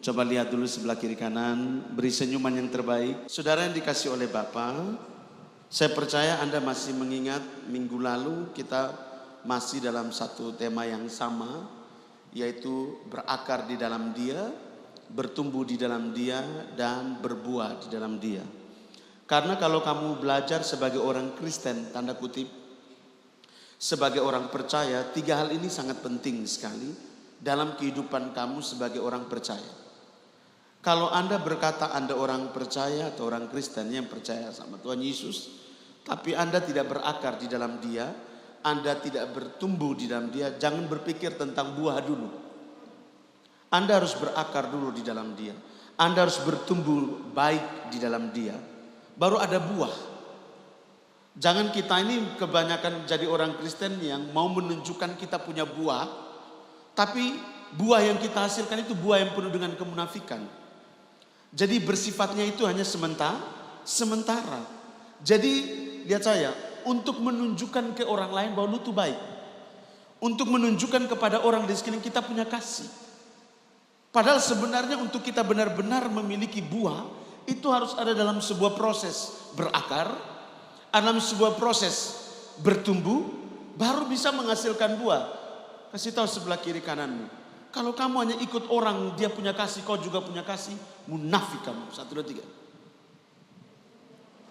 Coba lihat dulu sebelah kiri kanan, beri senyuman yang terbaik. Saudara yang dikasih oleh Bapa, saya percaya Anda masih mengingat minggu lalu kita masih dalam satu tema yang sama, yaitu berakar di dalam Dia, bertumbuh di dalam Dia, dan berbuah di dalam Dia. Karena kalau kamu belajar sebagai orang Kristen, tanda kutip, sebagai orang percaya, 3 hal ini sangat penting sekali dalam kehidupan kamu sebagai orang percaya. Kalau Anda berkata Anda orang percaya atau orang Kristen yang percaya sama Tuhan Yesus, tapi Anda tidak berakar di dalam Dia, Anda tidak bertumbuh di dalam Dia, jangan berpikir tentang buah dulu. Anda harus berakar dulu di dalam Dia. Anda harus bertumbuh baik di dalam Dia, baru ada buah. Jangan kita ini kebanyakan jadi orang Kristen yang mau menunjukkan kita punya buah, tapi buah yang kita hasilkan itu buah yang penuh dengan kemunafikan. Jadi bersifatnya itu hanya sementara. Jadi lihat saya, untuk menunjukkan ke orang lain bahwa lu tuh baik, untuk menunjukkan kepada orang di sekeliling kita punya kasih. Padahal sebenarnya untuk kita benar-benar memiliki buah, itu harus ada dalam sebuah proses berakar, dalam sebuah proses bertumbuh, baru bisa menghasilkan buah. Kasih tahu sebelah kiri kananmu, kalau kamu hanya ikut orang, dia punya kasih, kau juga punya kasih, munafik kamu. 1, 2, 3.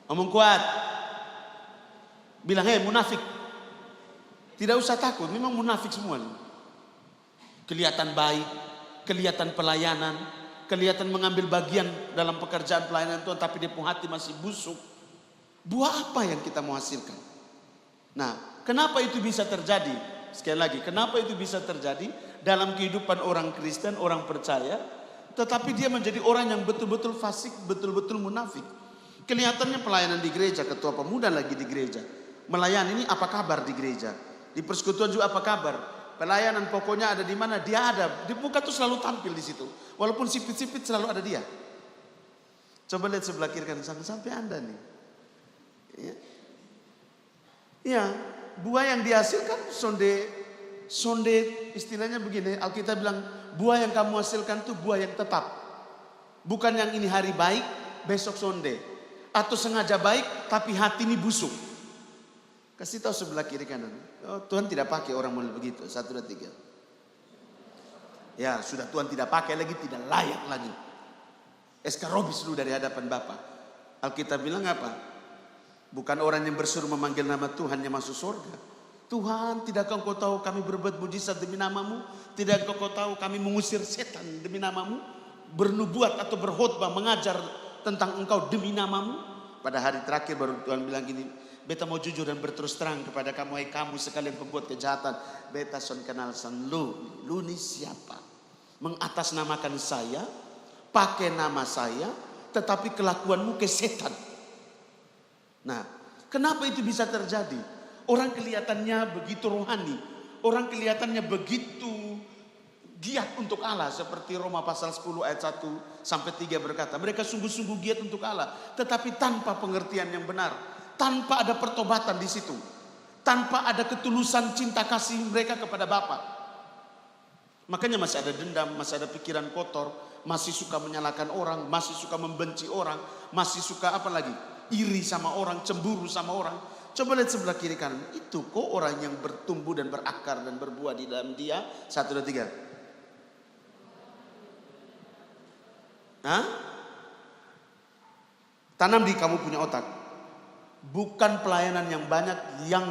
Ngomong kuat. Bilang, hei munafik. Tidak usah takut, memang munafik semua. Kelihatan baik, kelihatan pelayanan, kelihatan mengambil bagian dalam pekerjaan pelayanan Tuhan, tapi di hati masih busuk. Buah apa yang kita mau hasilkan? Nah, kenapa itu bisa terjadi? Sekali lagi, kenapa itu bisa terjadi dalam kehidupan orang Kristen, orang percaya, tetapi dia menjadi orang yang betul-betul fasik, betul-betul munafik. Kelihatannya pelayanan di gereja, ketua pemuda lagi di gereja, melayani, ini apa kabar di gereja, di persekutuan juga apa kabar, pelayanan pokoknya ada di mana dia ada, di muka tuh selalu tampil di situ, walaupun sipit-sipit selalu ada dia. Coba lihat sebelah kiri kanan sampai Anda nih, ya, buah yang dihasilkan sonde istilahnya begini, Alkitab bilang buah yang kamu hasilkan itu buah yang tetap. Bukan yang ini hari baik, besok sonde. Atau sengaja baik, tapi hati ini busuk. Kasih tahu sebelah kiri kanan. Oh, Tuhan tidak pakai orang model begitu. 1, 2, 3. Ya sudah, Tuhan tidak pakai lagi, tidak layak lagi. Eskarobis dulu dari hadapan Bapa. Alkitab bilang apa? Bukan orang yang bersuruh memanggil nama Tuhan yang masuk surga. Tuhan, tidakkah engkau tahu kami berbuat mujizat demi namamu? Tidakkah engkau tahu kami mengusir setan demi namamu? Bernubuat atau berkhotbah mengajar tentang engkau demi namamu? Pada hari terakhir baru Tuhan bilang gini, beta mau jujur dan berterus terang kepada kamu, hai kamu sekalian pembuat kejahatan. Beta son kenal san lu ini siapa? Mengatasnamakan saya, pakai nama saya, tetapi kelakuanmu ke setan. Nah, kenapa itu bisa terjadi? Orang kelihatannya begitu rohani, orang kelihatannya begitu giat untuk Allah, seperti Roma pasal 10 ayat 1 sampai 3 berkata, mereka sungguh-sungguh giat untuk Allah, tetapi tanpa pengertian yang benar, tanpa ada pertobatan di situ, tanpa ada ketulusan cinta kasih mereka kepada Bapa. Makanya masih ada dendam, masih ada pikiran kotor, masih suka menyalahkan orang, masih suka membenci orang, masih suka apa lagi? Iri sama orang, cemburu sama orang. Coba lihat sebelah kiri kanan. Itu kok orang yang bertumbuh dan berakar dan berbuah di dalam Dia. 1, 2, 3. Hah? Tanam di kamu punya otak. Bukan pelayanan yang banyak yang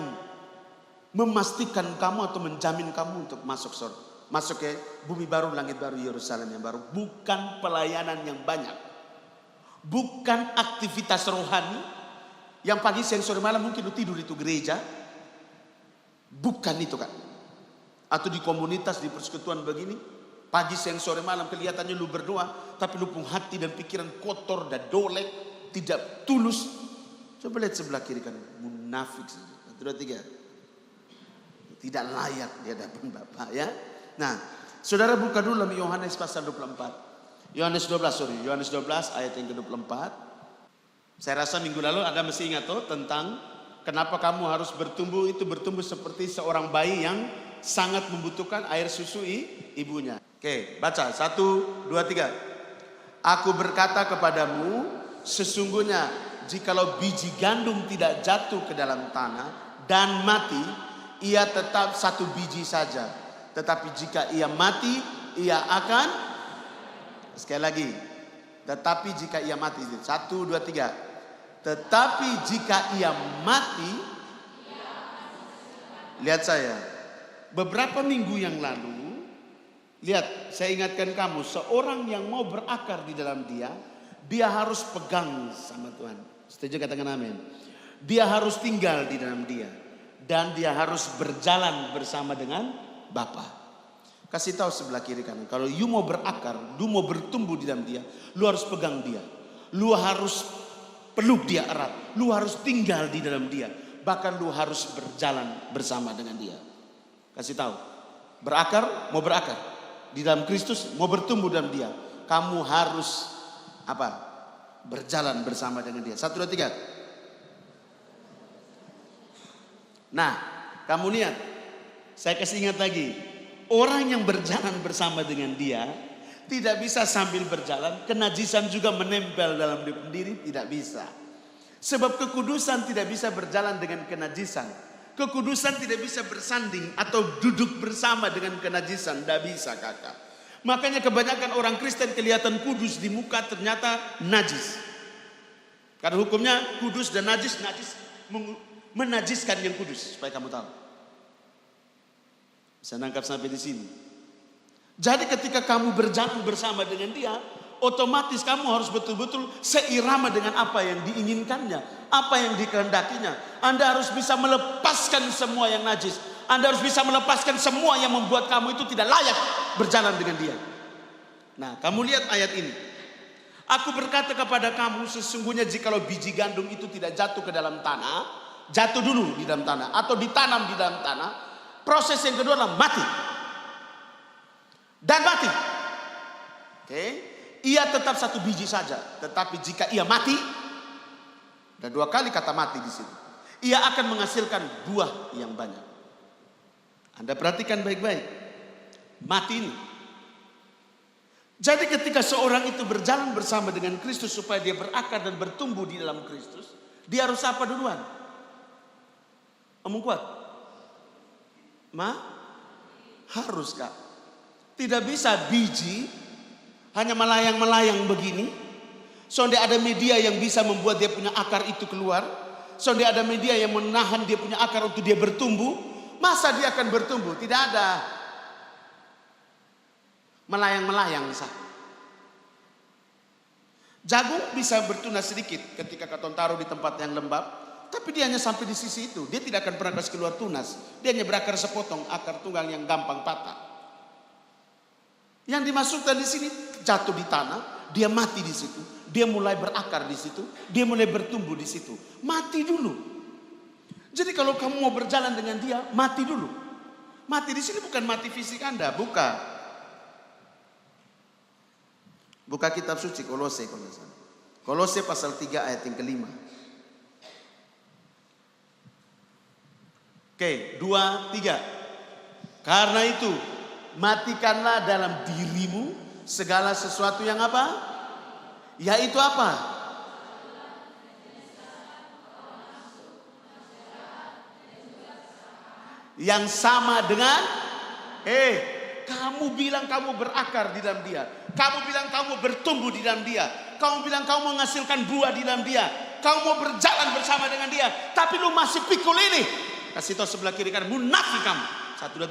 memastikan kamu atau menjamin kamu untuk masuk surga, masuk ke bumi baru, langit baru, Yerusalem yang baru. Bukan pelayanan yang banyak. Bukan aktivitas rohani yang pagi, siang, sore, malam mungkin lu tidur itu gereja. Bukan itu kan. Atau di komunitas, di persekutuan begini, pagi, siang, sore, malam kelihatannya lu berdoa, tapi lu pun hati dan pikiran kotor dan dolek, tidak tulus. Coba lihat sebelah kiri kan, munafik saja. 1, 2, 3. Tidak layak di hadapan Bapa, ya. Nah, saudara buka dulu dalam Yohanes pasal 24. Yohanes 12 ayat yang ke-24. Saya rasa minggu lalu Anda mesti ingat tuh tentang kenapa kamu harus bertumbuh, itu bertumbuh seperti seorang bayi yang sangat membutuhkan air susu ibunya. Oke, baca 1, 2, 3. Aku berkata kepadamu, sesungguhnya jikalau biji gandum tidak jatuh ke dalam tanah dan mati, ia tetap satu biji saja. Tetapi jika ia mati, ia akan, sekali lagi, tetapi jika ia mati, 1, 2, 3. Tetapi jika ia mati, lihat saya, beberapa minggu yang lalu, lihat, saya ingatkan kamu, seorang yang mau berakar di dalam dia harus pegang sama Tuhan. Setuju, katakan amin. Dia harus tinggal di dalam dia. Dan dia harus berjalan bersama dengan Bapa. Kasih tahu sebelah kiri kanan, kalau you mau berakar, you mau bertumbuh di dalam dia, lu harus pegang dia. Lu harus peluk dia erat. Lu harus tinggal di dalam dia. Bahkan lu harus berjalan bersama dengan dia. Kasih tahu, berakar, mau berakar di dalam Kristus, mau bertumbuh dalam dia, kamu harus apa? Berjalan bersama dengan dia. 1, 2, 3. Nah, kamu lihat, saya kasih ingat lagi, orang yang berjalan bersama dengan dia tidak bisa sambil berjalan, kenajisan juga menempel dalam diri, tidak bisa. Sebab kekudusan tidak bisa berjalan dengan kenajisan. Kekudusan tidak bisa bersanding atau duduk bersama dengan kenajisan, tidak bisa kakak. Makanya kebanyakan orang Kristen kelihatan kudus di muka, ternyata najis. Karena hukumnya kudus dan najis menajiskan yang kudus, supaya kamu tahu. Bisa nangkap sampai di sini. Jadi ketika kamu berjalan bersama dengan dia, otomatis kamu harus betul-betul seirama dengan apa yang diinginkannya, apa yang dikehendakinya. Anda harus bisa melepaskan semua yang najis. Anda harus bisa melepaskan semua yang membuat kamu itu tidak layak berjalan dengan dia. Nah, kamu lihat ayat ini. Aku berkata kepada kamu, sesungguhnya jikalau biji gandum itu tidak jatuh ke dalam tanah, jatuh dulu di dalam tanah atau ditanam di dalam tanah, proses yang kedua adalah mati. Dan mati. Oke. Ia tetap satu biji saja, tetapi jika ia mati, ada 2 kali kata mati di situ, ia akan menghasilkan buah yang banyak. Anda perhatikan baik-baik, mati ini. Jadi ketika seorang itu berjalan bersama dengan Kristus supaya dia berakar dan bertumbuh di dalam Kristus, dia harus apa duluan? Omong kuat? Harus kak. Tidak bisa biji hanya melayang-melayang begini. Sonde ada media yang bisa membuat dia punya akar itu keluar. Sonde ada media yang menahan dia punya akar untuk dia bertumbuh. Masa dia akan bertumbuh? Tidak ada. Melayang-melayang sah. Jagung bisa bertunas sedikit ketika katon taruh di tempat yang lembab, tapi dia hanya sampai di sisi itu. Dia tidak akan pernah kasih keluar tunas. Dia hanya berakar sepotong, akar tunggal yang gampang patah. Yang dimasukkan di sini jatuh di tanah, dia mati di situ, dia mulai berakar di situ, dia mulai bertumbuh di situ. Mati dulu. Jadi kalau kamu mau berjalan dengan dia, mati dulu. Mati di sini bukan mati fisik Anda, bukan. Buka kitab suci Kolose, Kolose pasal 3 ayat yang ke-5. Oke, 2, 3. Karena itu matikanlah dalam dirimu segala sesuatu yang apa? Yaitu apa? Yang sama dengan kamu bilang kamu berakar di dalam dia. Kamu bilang kamu bertumbuh di dalam dia. Kamu bilang kamu menghasilkan buah di dalam dia. Kamu mau berjalan bersama dengan dia. Tapi lu masih pikul ini. Kasih tahu sebelah kiri kanan, munafik kamu. 1, 2,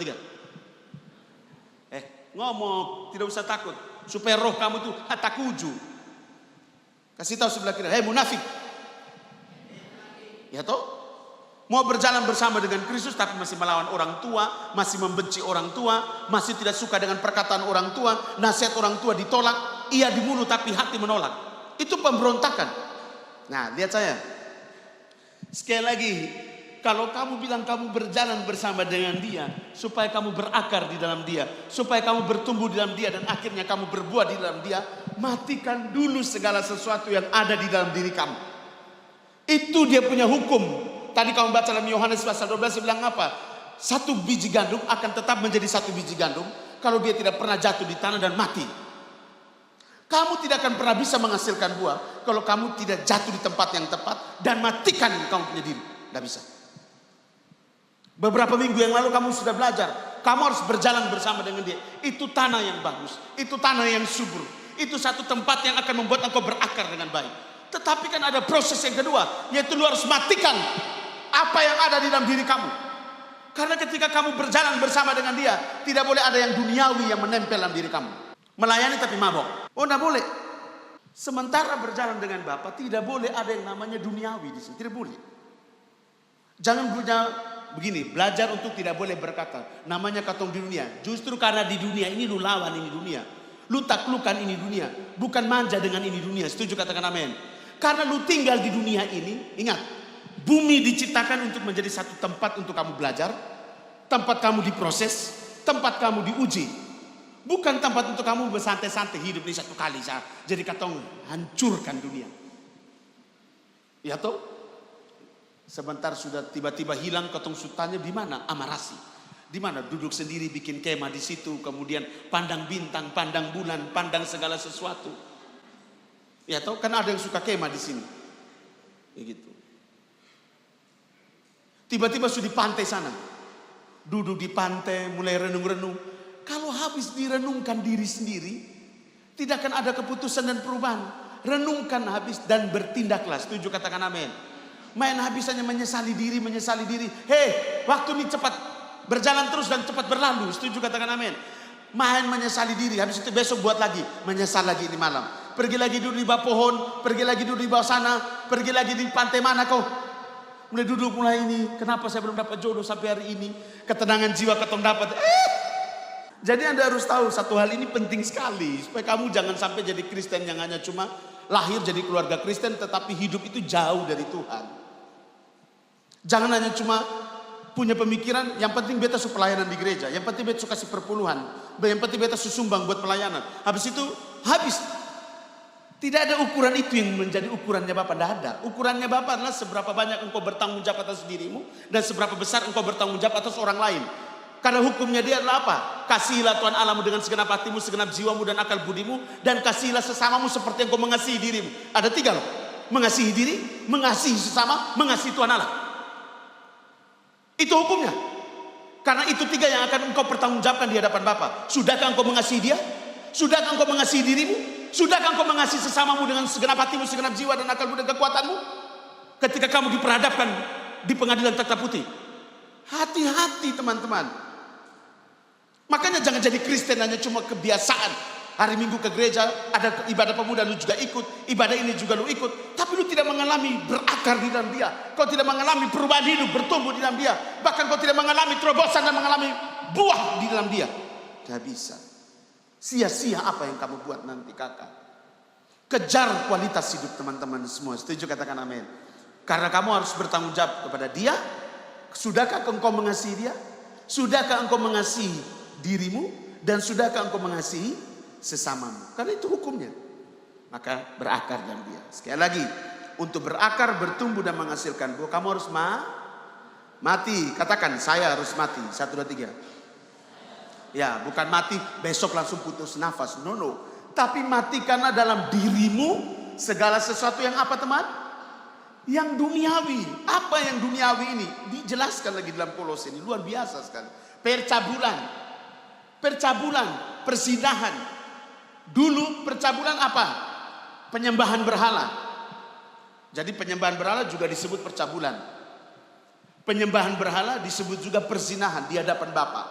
3. Ngomong, tidak usah takut. Supaya roh kamu itu hatakuju. Kasih tahu sebelah kiri, munafik. Ya toh? Mau berjalan bersama dengan Kristus tapi masih melawan orang tua, masih membenci orang tua, masih tidak suka dengan perkataan orang tua, nasihat orang tua ditolak, ia dibunuh tapi hati menolak. Itu pemberontakan. Nah, lihat saya. Sekali lagi, kalau kamu bilang kamu berjalan bersama dengan dia, supaya kamu berakar di dalam dia, supaya kamu bertumbuh di dalam dia dan akhirnya kamu berbuah di dalam dia, matikan dulu segala sesuatu yang ada di dalam diri kamu. Itu dia punya hukum. Tadi kamu baca dalam Yohanes pasal 12 bilang apa? 1 biji gandum akan tetap menjadi 1 biji gandum kalau dia tidak pernah jatuh di tanah dan mati. Kamu tidak akan pernah bisa menghasilkan buah kalau kamu tidak jatuh di tempat yang tepat dan matikan kamu punya diri. Tidak bisa. Beberapa minggu yang lalu kamu sudah belajar, kamu harus berjalan bersama dengan dia. Itu tanah yang bagus, itu tanah yang subur, itu satu tempat yang akan membuat engkau berakar dengan baik. Tetapi kan ada proses yang kedua, yaitu lu harus matikan apa yang ada di dalam diri kamu. Karena ketika kamu berjalan bersama dengan dia, tidak boleh ada yang duniawi yang menempel dalam diri kamu. Melayani tapi mabok. Oh, tidak boleh. Sementara berjalan dengan Bapa, tidak boleh ada yang namanya duniawi di sini. Tidak boleh. Jangan punya begini, belajar untuk tidak boleh berkata, namanya katong di dunia. Justru karena di dunia ini lu lawan ini dunia. Lu taklukkan ini dunia. Bukan manja dengan ini dunia. Setuju katakan amin. Karena lu tinggal di dunia ini, ingat, bumi diciptakan untuk menjadi satu tempat untuk kamu belajar, tempat kamu diproses, tempat kamu diuji. Bukan tempat untuk kamu bersantai-santai hidup ini satu kali saja. Jadi katong hancurkan dunia. Ya toh? Sebentar sudah tiba-tiba hilang katong sultannya di mana? Amarasi. Di mana? Duduk sendiri bikin kemah di situ, kemudian pandang bintang, pandang bulan, pandang segala sesuatu. Ya toh? Kan ada yang suka kemah di sini. Begitu. Tiba-tiba sudah di pantai sana. Duduk di pantai, mulai renung-renung. Kalau habis direnungkan diri sendiri, tidak akan ada keputusan dan perubahan. Renungkan habis dan bertindaklah. Setuju katakan amin. Main habis hanya menyesali diri. Hei, waktu ini cepat berjalan terus dan cepat berlalu. Setuju katakan amin. Main menyesali diri, habis itu besok buat lagi, menyesal lagi ini malam. Pergi lagi duduk di bawah pohon, pergi lagi duduk di bawah sana, pergi lagi di pantai mana kau? Mulai duduk mulai ini, kenapa saya belum dapat jodoh sampai hari ini? Ketenangan jiwa ketemu dapat. Jadi Anda harus tahu satu hal ini penting sekali. Supaya kamu jangan sampai jadi Kristen yang hanya cuma lahir jadi keluarga Kristen tetapi hidup itu jauh dari Tuhan. Jangan hanya cuma punya pemikiran yang penting beta su pelayanan di gereja, yang penting beta su kasih perpuluhan, yang penting beta su sumbang buat pelayanan. Habis itu habis. Tidak ada ukuran itu yang menjadi ukurannya Bapak. Tidak ada. Ukurannya Bapak adalah seberapa banyak engkau bertanggung jawab atas dirimu dan seberapa besar engkau bertanggung jawab atas orang lain. Karena hukumnya dia adalah apa? Kasihilah Tuhan Allahmu dengan segenap hatimu, segenap jiwamu dan akal budimu. Dan kasihilah sesamamu seperti yang kau mengasihi dirimu. Ada 3 loh. Mengasihi diri, mengasihi sesama, mengasihi Tuhan Allah. Itu hukumnya. Karena itu 3 yang akan engkau pertanggungjawabkan di hadapan Bapa. Sudahkah engkau mengasihi dia? Sudahkah engkau mengasihi dirimu? Sudahkah engkau mengasihi sesamamu dengan segenap hatimu, segenap jiwa dan akal budi dan kekuatanmu? Ketika kamu diperhadapkan di pengadilan takhta putih. Hati-hati teman-teman. Makanya jangan jadi Kristen hanya cuma kebiasaan. Hari Minggu ke gereja, ada ibadah pemuda lu juga ikut, ibadah ini juga lu ikut, tapi lu tidak mengalami berakar di dalam dia. Kau tidak mengalami perubahan hidup, bertumbuh di dalam dia. Bahkan kau tidak mengalami terobosan dan mengalami buah di dalam dia. Tidak bisa. Sia-sia apa yang kamu buat nanti kakak. Kejar kualitas hidup teman-teman semua. Setuju katakan amin. Karena kamu harus bertanggung jawab kepada dia. Sudahkah engkau mengasihi dia? Sudahkah engkau mengasihi dirimu? Dan sudahkah engkau mengasihi sesamamu? Karena itu hukumnya. Maka berakar dalam dia. Sekali lagi, untuk berakar, bertumbuh dan menghasilkan buah, kamu harus mati. Katakan, saya harus mati. 1, 2, 3. Ya, bukan mati besok langsung putus nafas. No. Tapi matikanlah dalam dirimu segala sesuatu yang apa teman? Yang duniawi. Apa yang duniawi ini? Dijelaskan lagi dalam Kolose ini. Luar biasa sekali. Percabulan, persinahan. Dulu percabulan apa? Penyembahan berhala. Jadi penyembahan berhala juga disebut percabulan. Penyembahan berhala disebut juga perzinahan di hadapan Bapa.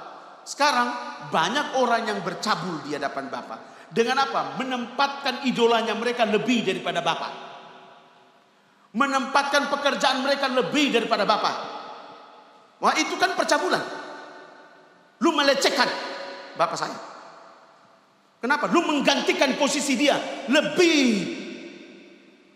Sekarang banyak orang yang bercabul di hadapan Bapa. Dengan apa? Menempatkan idolanya mereka lebih daripada Bapa. Menempatkan pekerjaan mereka lebih daripada Bapa. Wah, itu kan percabulan. Lu melecehkan Bapa saya. Kenapa? Lu menggantikan posisi dia. Lebih.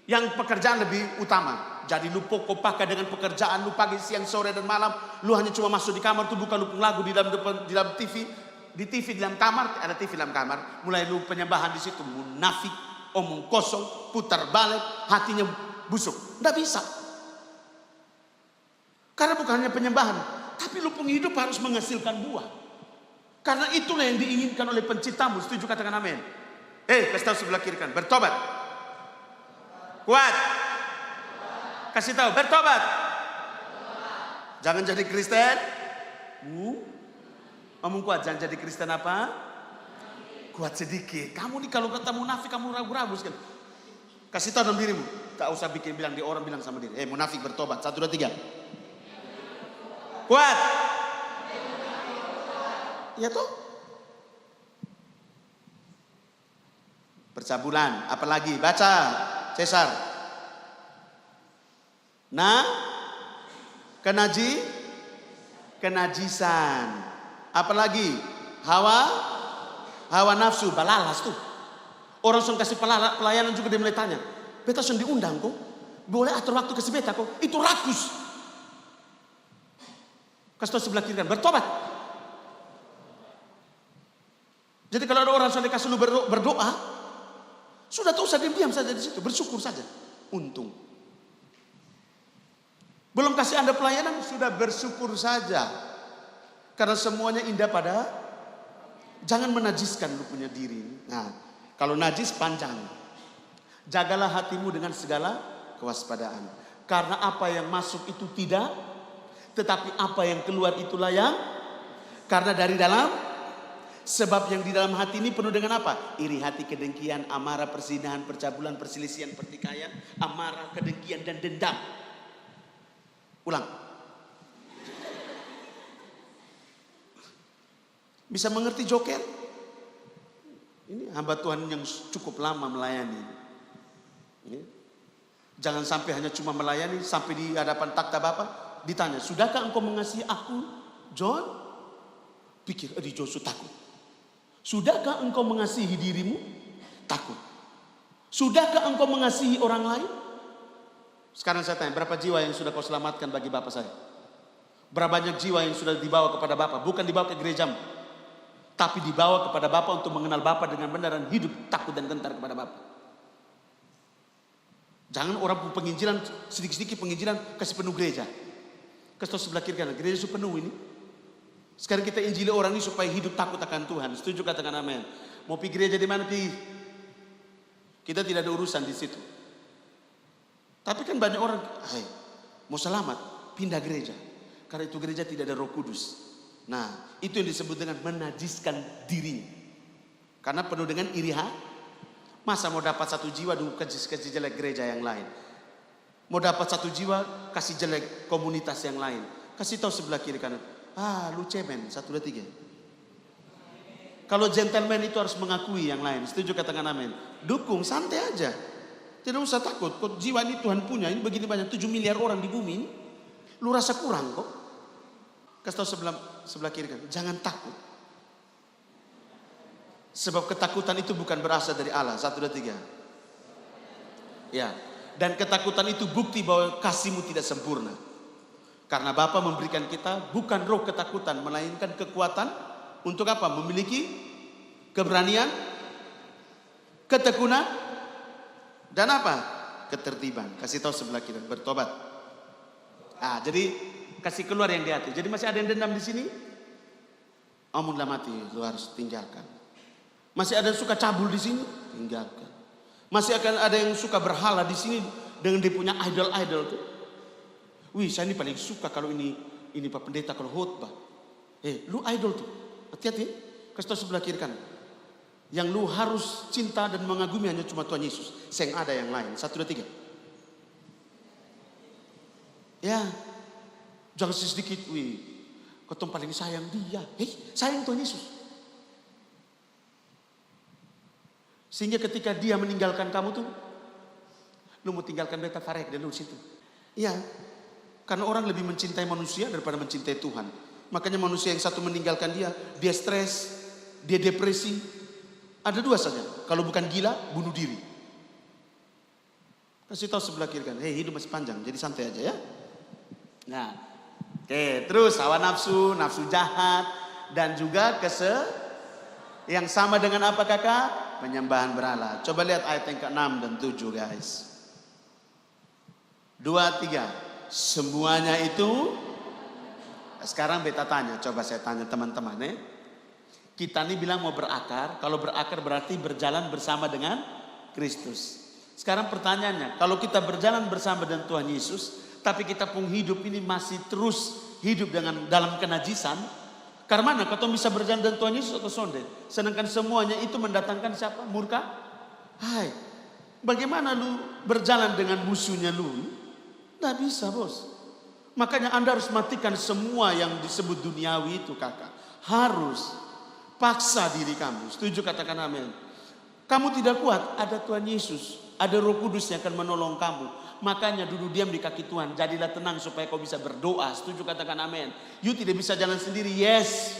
Yang pekerjaan lebih utama. Jadi lu pokok-paka dengan pekerjaan lu pagi, siang, sore dan malam. Lu hanya cuma masuk di kamar tuh buka lu lagu di dalam TV. Di TV di dalam kamar, ada TV dalam kamar. Mulai lu penyembahan di situ. Munafik, omong kosong, putar balik, hatinya busuk. Nggak bisa. Karena bukan hanya penyembahan. Tapi lu punya hidup harus menghasilkan buah. Karena itulah yang diinginkan oleh penciptamu. Setuju katakan amin. Kasih tahu sebelah kiri kan, bertobat. Kuat. Kasih tahu, bertobat. Jangan jadi Kristen. Ngomong kuat, jangan jadi Kristen apa? Kuat sedikit. Kamu nih kalau kata munafik kamu ragu-ragu sekali. Kasih tahu dalam dirimu. Tak usah bilang di orang bilang sama diri. Munafik bertobat. 1, 2, 3. Kuat. Ya toh? Percabulan. Apalagi? Baca. Cesar. Kenajisan. Apalagi? Hawa nafsu. Balalas tuh. Orang sudah kasih pelayanan juga dia mulai tanya. Beta sudah diundang kok. Boleh atur waktu kasih beta kok. Itu rakus. Kasih tahu sebelah kiri kan. Bertobat. Jadi kalau ada orang sudah dikasih lu berdoa. Sudah tak usah diam saja di situ. Bersyukur saja. Untung. Belum kasih Anda pelayanan. Sudah bersyukur saja. Karena semuanya indah pada. Jangan menajiskan lu punya diri. Nah. Kalau najis panjang. Jagalah hatimu dengan segala kewaspadaan. Karena apa yang masuk itu tidak. Tetapi apa yang keluar itulah yang. Karena dari dalam. Sebab yang di dalam hati ini penuh dengan apa? Iri hati, kedengkian, amarah, perzinahan, percabulan, perselisihan, pertikaian. Amarah, kedengkian dan dendam. Ulang. Bisa mengerti joker? Ini hamba Tuhan yang cukup lama melayani. Jangan sampai hanya cuma melayani, sampai di hadapan takhta Bapa ditanya, sudahkah engkau mengasihi aku, John? Pikir, Joshua takut. Sudahkah engkau mengasihi dirimu? Takut. Sudahkah engkau mengasihi orang lain? Sekarang saya tanya, berapa jiwa yang sudah kau selamatkan bagi Bapa saya? Berapa banyak jiwa yang sudah dibawa kepada Bapa? Bukan dibawa ke gerejamu. Tapi dibawa kepada Bapa untuk mengenal Bapa dengan benar dan hidup takut dan gentar kepada Bapa. Jangan orang penginjilan, sedikit-sedikit penginjilan kasih penuh gereja. Kasih tahu sebelah kiri kanan, gereja itu penuh ini. Sekarang kita injili orang ini supaya hidup takut akan Tuhan. Setuju katakan amin. Mau pergi gereja di mana pergi? Kita tidak ada urusan di situ. Tapi kan banyak orang, mau selamat, pindah gereja. Karena itu gereja tidak ada Roh Kudus. Nah, itu yang disebut dengan menajiskan diri. Karena penuh dengan iri hati. Masa mau dapat 1 jiwa dulu kasih jelek gereja yang lain. Mau dapat 1 jiwa kasih jelek komunitas yang lain. Kasih tahu sebelah kiri kanan. Lu cemen. 1, 2, 3. Kalau gentleman itu harus mengakui yang lain. Setuju katakan amin. Dukung, santai aja. Tidak usah takut. Kok jiwa ini Tuhan punya. Ini begini banyak 7 miliar orang di bumi ini. Lu rasa kurang kok. Kasih tahu sebelah kiri kan, jangan takut. Sebab ketakutan itu bukan berasal dari Allah. 1, 2, 3. Ya. Dan ketakutan itu bukti bahwa kasihmu tidak sempurna. Karena Bapa memberikan kita bukan roh ketakutan, melainkan kekuatan untuk apa? Memiliki keberanian, ketekunan, dan apa? Ketertiban. Kasih tahu sebelah kiri, bertobat. Jadi kasih keluar yang di hati. Jadi masih ada yang dendam di sini. Omonglah mati, lu harus tinggalkan. Masih ada yang suka cabul di sini, tinggalkan. Masih akan ada yang suka berhala di sini dengan dia punya idol-idol tuh. Wih, saya ini paling suka kalau ini Pak Pendeta kalau khotbah. Lu idol tuh. Hati-hati. Kasih tahu sebelah kiri kan. Yang lu harus cinta dan mengagumi hanya cuma Tuhan Yesus. Yang ada yang lain. 1, 2, 3. Ya. Jangan sedikit, kau paling sayang dia. Sayang Tuhan Yesus. Sehingga ketika dia meninggalkan kamu tuh, lu mau tinggalkan beta farek dulu situ. Iya, karena orang lebih mencintai manusia daripada mencintai Tuhan. Makanya manusia yang satu meninggalkan dia stres, dia depresi. Ada 2 saja. Kalau bukan gila, bunuh diri. Kasih tahu sebelah kiri kan, hidup masih panjang, jadi santai aja ya. Nah. Oke, terus hawa nafsu, nafsu jahat, dan juga yang sama dengan apa kakak? Penyembahan berhala. Coba lihat ayat yang ke-6 dan 7 guys. 2, 3. Semuanya itu. Sekarang beta tanya, coba saya tanya teman-teman Kita ini bilang mau berakar, kalau berakar berarti berjalan bersama dengan Kristus. Sekarang pertanyaannya, kalau kita berjalan bersama dengan Tuhan Yesus, tapi kita pun hidup ini masih terus hidup dalam kenajisan, karena mana kau bisa berjalan dengan Tuhan Yesus atau sonde? Sedangkan semuanya itu mendatangkan siapa? Murka? Hai, bagaimana lu berjalan dengan musuhnya lu? Tidak bisa, bos. Makanya Anda harus matikan semua yang disebut duniawi itu, kakak. Harus paksa diri kamu. Setuju, katakan amin. Kamu tidak kuat, ada Tuhan Yesus, ada Roh Kudus yang akan menolong kamu. Makanya duduk diam di kaki Tuhan, jadilah tenang supaya kau bisa berdoa. Setuju, katakan amin. You tidak bisa jalan sendiri, yes.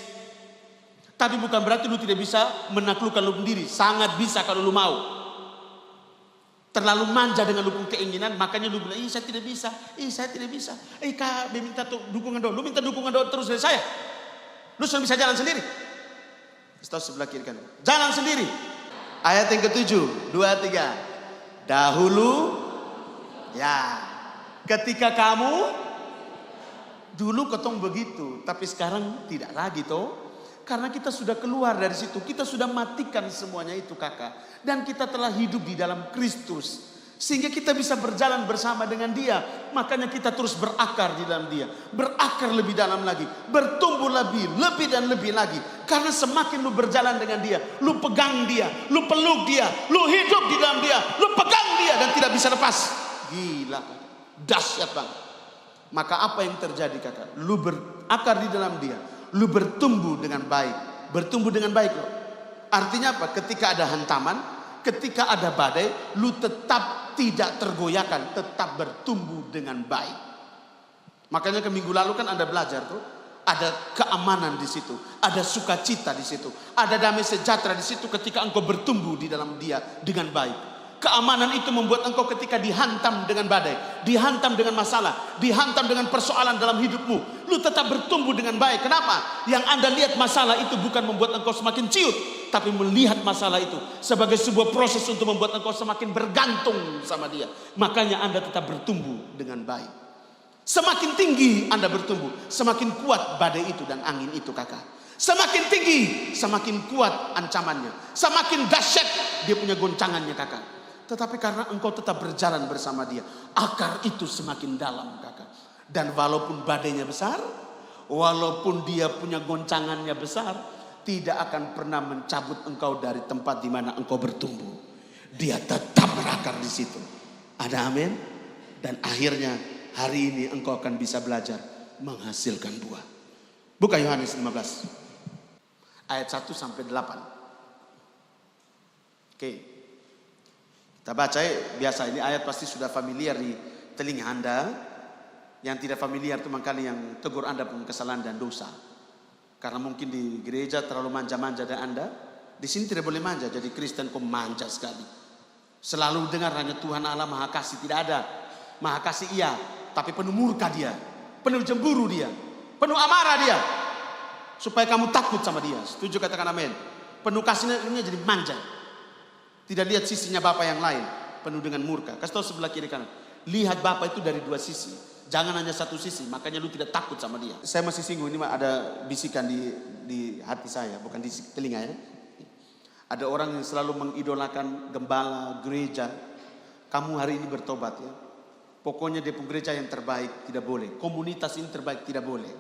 Tapi bukan berarti lu tidak bisa menaklukkan lu sendiri. Sangat bisa kalau lu mau. Terlalu manja dengan lu keinginan, makanya lu bilang, saya tidak bisa, saya tidak bisa. Kak, minta dukungan doa. Lu minta dukungan doa terus dari saya. Lu sudah bisa jalan sendiri. Tahu sebelah kiri kan. Jalan sendiri. Ayat yang ke-7, 2, 3. Dahulu, ya, ketika kamu dulu ketong begitu, tapi sekarang tidak lagi toh. Karena kita sudah keluar dari situ, kita sudah matikan semuanya itu, kakak. Dan kita telah hidup di dalam Kristus. Sehingga kita bisa berjalan bersama dengan dia. Makanya kita terus berakar di dalam dia. Berakar lebih dalam lagi. Bertumbuh lebih dan lebih lagi. Karena semakin lu berjalan dengan dia, lu pegang dia, lu peluk dia, lu hidup di dalam dia, lu pegang dia dan tidak bisa lepas. Gila, dahsyat banget. Maka apa yang terjadi, kakak? Lu berakar di dalam dia, lu bertumbuh dengan baik. Bertumbuh dengan baik loh. Artinya apa? Ketika ada hantaman, ketika ada badai, lu tetap tidak tergoyahkan, tetap bertumbuh dengan baik. Makanya ke minggu lalu kan Anda belajar tuh, ada keamanan di situ, ada sukacita di situ, ada damai sejahtera di situ ketika engkau bertumbuh di dalam dia dengan baik. Keamanan itu membuat engkau ketika dihantam dengan badai, dihantam dengan masalah, dihantam dengan persoalan dalam hidupmu, lu tetap bertumbuh dengan baik. Kenapa? Yang Anda lihat masalah itu bukan membuat engkau semakin ciut, tapi melihat masalah itu sebagai sebuah proses untuk membuat engkau semakin bergantung sama dia. Makanya Anda tetap bertumbuh dengan baik. Semakin tinggi Anda bertumbuh, semakin kuat badai itu dan angin itu, kakak. Semakin tinggi, semakin kuat ancamannya, semakin dahsyat dia punya goncangannya, kakak. Tetapi karena engkau tetap berjalan bersama dia, akar itu semakin dalam, kakak. Dan walaupun badainya besar, walaupun dia punya goncangannya besar, tidak akan pernah mencabut engkau dari tempat di mana engkau bertumbuh. Dia tetap berakar di situ. Ada amin? Dan akhirnya hari ini engkau akan bisa belajar menghasilkan buah. Buka Yohanes 15 ayat 1 sampai 8. Oke. Kita baca, biasa ini ayat pasti sudah familiar di telinga Anda. Yang tidak familiar itu makanya yang tegur Anda pun kesalahan dan dosa. Karena mungkin di gereja terlalu manja-manja dan Anda. Di sini tidak boleh manja, jadi Kristen kok manja sekali. Selalu dengar hanya Tuhan Allah Maha Kasih, tidak ada. Maha Kasih iya, tapi penuh murka dia, penuh cemburu dia, penuh amarah dia. Supaya kamu takut sama dia. Setuju, katakan amin. Penuh kasihnya jadi manja. Tidak lihat sisinya Bapa yang lain, penuh dengan murka. Kasih tahu sebelah kiri kanan. Lihat Bapa itu dari dua sisi, jangan hanya satu sisi. Makanya lu tidak takut sama dia. Saya masih singgung, ini ada bisikan di hati saya, bukan di telinga ya. Ada orang yang selalu mengidolakan gembala gereja. Kamu hari ini bertobat ya. Pokoknya dia pun gereja yang terbaik tidak boleh. Komunitas ini terbaik tidak boleh.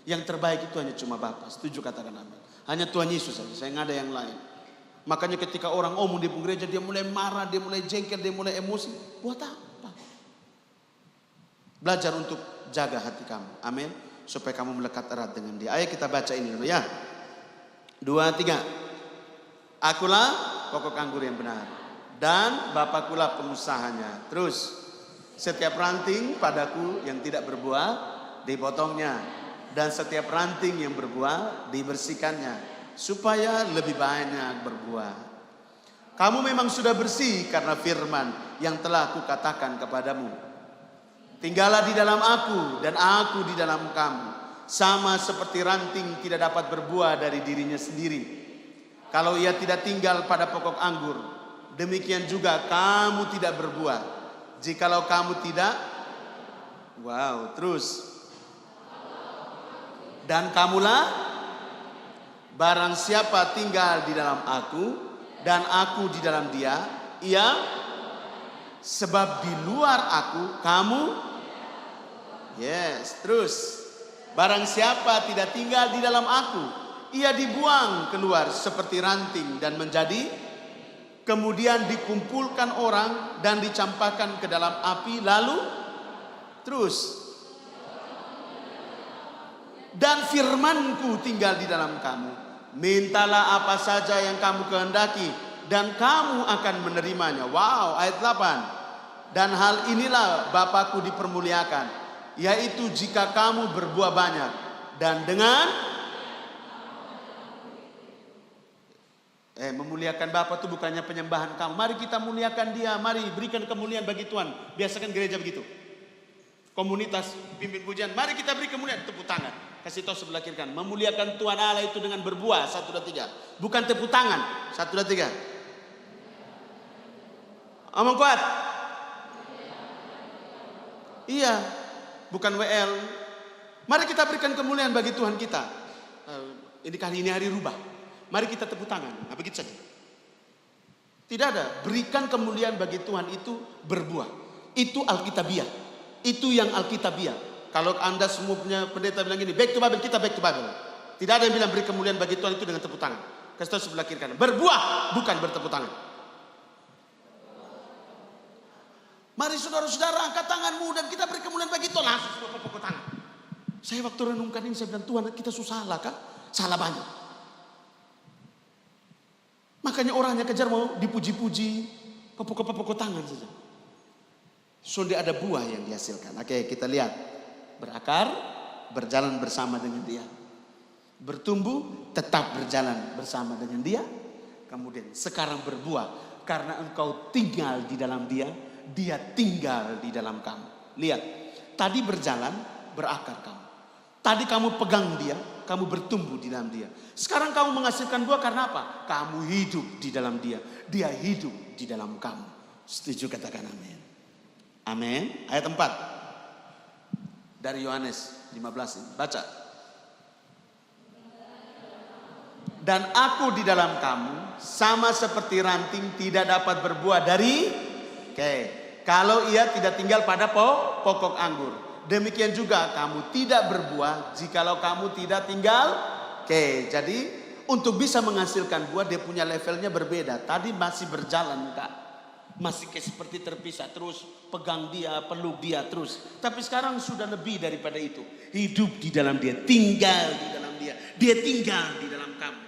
Yang terbaik itu hanya cuma Bapa. Setuju, katakan amin. Hanya Tuhan Yesus saja. Saya nggak ada yang lain. Makanya ketika orang omong di gereja, dia mulai marah, dia mulai jengkel, dia mulai emosi. Buat apa? Belajar untuk jaga hati kamu. Amin. Supaya kamu melekat erat dengan dia. Ayo kita baca ini dulu ya. 2, 3. Akulah pokok anggur yang benar, dan Bapakulah pengusahanya. Terus, setiap ranting padaku yang tidak berbuah dipotongnya, dan setiap ranting yang berbuah dibersihkannya, supaya lebih banyak berbuah. Kamu memang sudah bersih karena firman yang telah aku katakan kepadamu. Tinggallah di dalam aku dan aku di dalam kamu. Sama seperti ranting tidak dapat berbuah dari dirinya sendiri kalau ia tidak tinggal pada pokok anggur, demikian juga kamu tidak berbuah jikalau kamu tidak. Wow, terus. Dan kamulah Barang siapa tinggal di dalam aku dan aku di dalam dia, ia sebab di luar aku kamu. Yes, terus. Barang siapa tidak tinggal di dalam aku, ia dibuang keluar seperti ranting dan menjadi, kemudian dikumpulkan orang dan dicampakkan ke dalam api, lalu terus. Dan firmanku tinggal di dalam kamu. Mintalah apa saja yang kamu kehendaki dan kamu akan menerimanya. Wow, ayat 8. Dan hal inilah Bapakku dipermuliakan, yaitu jika kamu berbuah banyak dan dengan memuliakan Bapa itu bukannya penyembahan kamu. Mari kita muliakan Dia, mari berikan kemuliaan bagi Tuhan. Biasakan gereja begitu. Komunitas pimpin pujian, mari kita beri kemuliaan, tepuk tangan. Kasih tahu sebelah kiri kan, memuliakan Tuhan Allah itu dengan berbuah. 1, 2, 3. Bukan tepuk tangan. 1, 2, 3. Omong kuat. Iya, bukan WL. Mari kita berikan kemuliaan bagi Tuhan kita. Ini kali ini hari rubah. Mari kita tepuk tangan. Nah, begitu saja. Tidak ada. Berikan kemuliaan bagi Tuhan itu berbuah. Itu Alkitabiah. Itu yang Alkitabiah. Kalau Anda semua punya pendeta bilang gini, back to Bible, kita back to Bible. Tidak ada yang bilang beri kemuliaan bagi Tuhan itu dengan tepuk tangan. Kasih tahu sebelah kiri kanan. Berbuah, bukan bertepuk tangan. Mari saudara-saudara angkat tanganmu dan kita beri kemuliaan bagi Tuhan. Langsung semua tepuk tangan. Saya waktu renungkan ini saya bilang, Tuhan kita susah salah kan? Salah banyak. Makanya orangnya kejar mau dipuji-puji, pepuk tangan saja. Sonde ada buah yang dihasilkan. Oke, kita lihat. Berakar, berjalan bersama dengan Dia. Bertumbuh, tetap berjalan bersama dengan Dia. Kemudian sekarang berbuah karena engkau tinggal di dalam Dia, Dia tinggal di dalam kamu. Lihat, tadi berjalan, berakar kamu. Tadi kamu pegang Dia, kamu bertumbuh di dalam Dia. Sekarang kamu menghasilkan buah karena apa? Kamu hidup di dalam Dia, Dia hidup di dalam kamu. Setuju, katakan amin. Amin. Ayat 4 dari Yohanes 15 ini. Baca. Dan aku di dalam kamu sama seperti ranting tidak dapat berbuah dari kalau ia tidak tinggal pada pokok anggur. Demikian juga kamu tidak berbuah jikalau kamu tidak tinggal. Jadi untuk bisa menghasilkan buah dia punya levelnya berbeda. Tadi masih berjalan Kak. Masih kayak seperti terpisah terus, pegang Dia, peluk Dia terus. Tapi sekarang sudah lebih daripada itu. Hidup di dalam Dia, tinggal di dalam Dia. Dia tinggal di dalam kamu.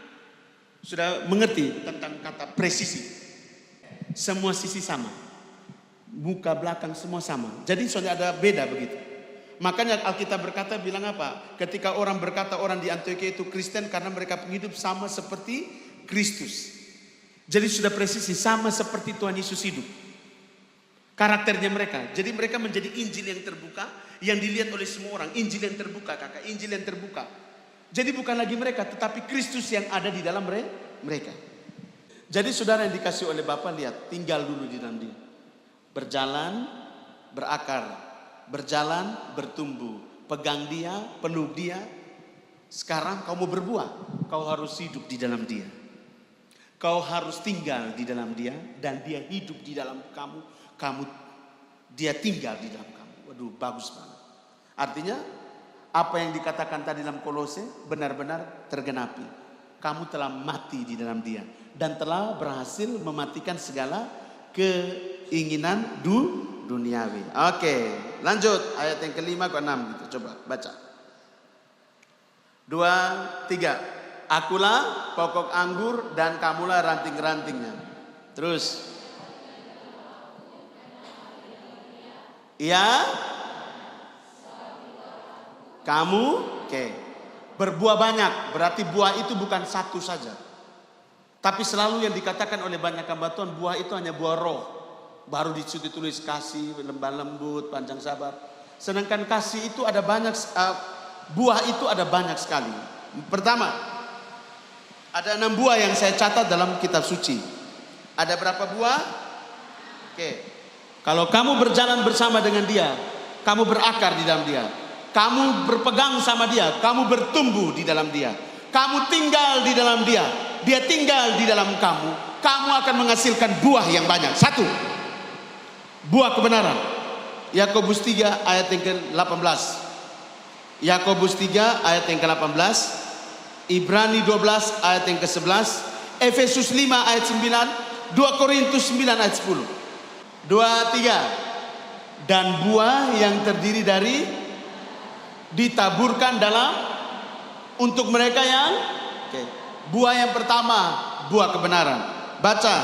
Sudah mengerti tentang kata presisi? Semua sisi sama. Muka belakang semua sama. Jadi soalnya ada beda begitu. Makanya Alkitab berkata bilang apa? Ketika orang berkata orang di Antioquia itu Kristen karena mereka hidup sama seperti Kristus. Jadi sudah presisi sama seperti Tuhan Yesus hidup. Karakternya mereka. Jadi mereka menjadi Injil yang terbuka. Yang dilihat oleh semua orang. Injil yang terbuka kakak. Injil yang terbuka. Jadi bukan lagi mereka. Tetapi Kristus yang ada di dalam mereka. Jadi saudara yang dikasih oleh Bapa lihat. Tinggal dulu di dalam Dia. Berjalan. Berakar. Berjalan. Bertumbuh. Pegang Dia. Peluk Dia. Sekarang kau mau berbuah. Kau harus hidup di dalam Dia. Kau harus tinggal di dalam Dia dan Dia hidup di dalam kamu. Dia tinggal di dalam kamu. Waduh, bagus banget. Artinya apa yang dikatakan tadi dalam Kolose benar-benar tergenapi. Kamu telah mati di dalam Dia dan telah berhasil mematikan segala keinginan duniawi. Oke, lanjut ayat yang kelima ke 6 gitu. Coba baca. 2, 3. Akulah pokok anggur dan kamulah ranting-rantingnya. Terus. Iya. Kamu, berbuah banyak. Berarti buah itu bukan satu saja. Tapi selalu yang dikatakan oleh banyak hamba Tuhan, buah itu hanya buah roh. Baru ditulis kasih, lemah lembut, panjang sabar. Sedangkan kasih itu ada banyak, buah itu ada banyak sekali. Pertama, ada 6 buah yang saya catat dalam kitab suci. Ada berapa buah? Kalau kamu berjalan bersama dengan Dia, kamu berakar di dalam Dia, kamu berpegang sama Dia, kamu bertumbuh di dalam Dia, kamu tinggal di dalam dia, dia tinggal di dalam kamu, kamu akan menghasilkan buah yang banyak. Satu, buah kebenaran. Yakobus 3 ayat yang ke-18. Yakobus 3 ayat yang ke-18. Ibrani 12 ayat yang ke-11. Efesus 5 ayat 9. 2 Korintus 9 ayat 10. 2, 3. Dan buah yang terdiri dari ditaburkan dalam untuk mereka yang buah yang pertama, buah kebenaran. Baca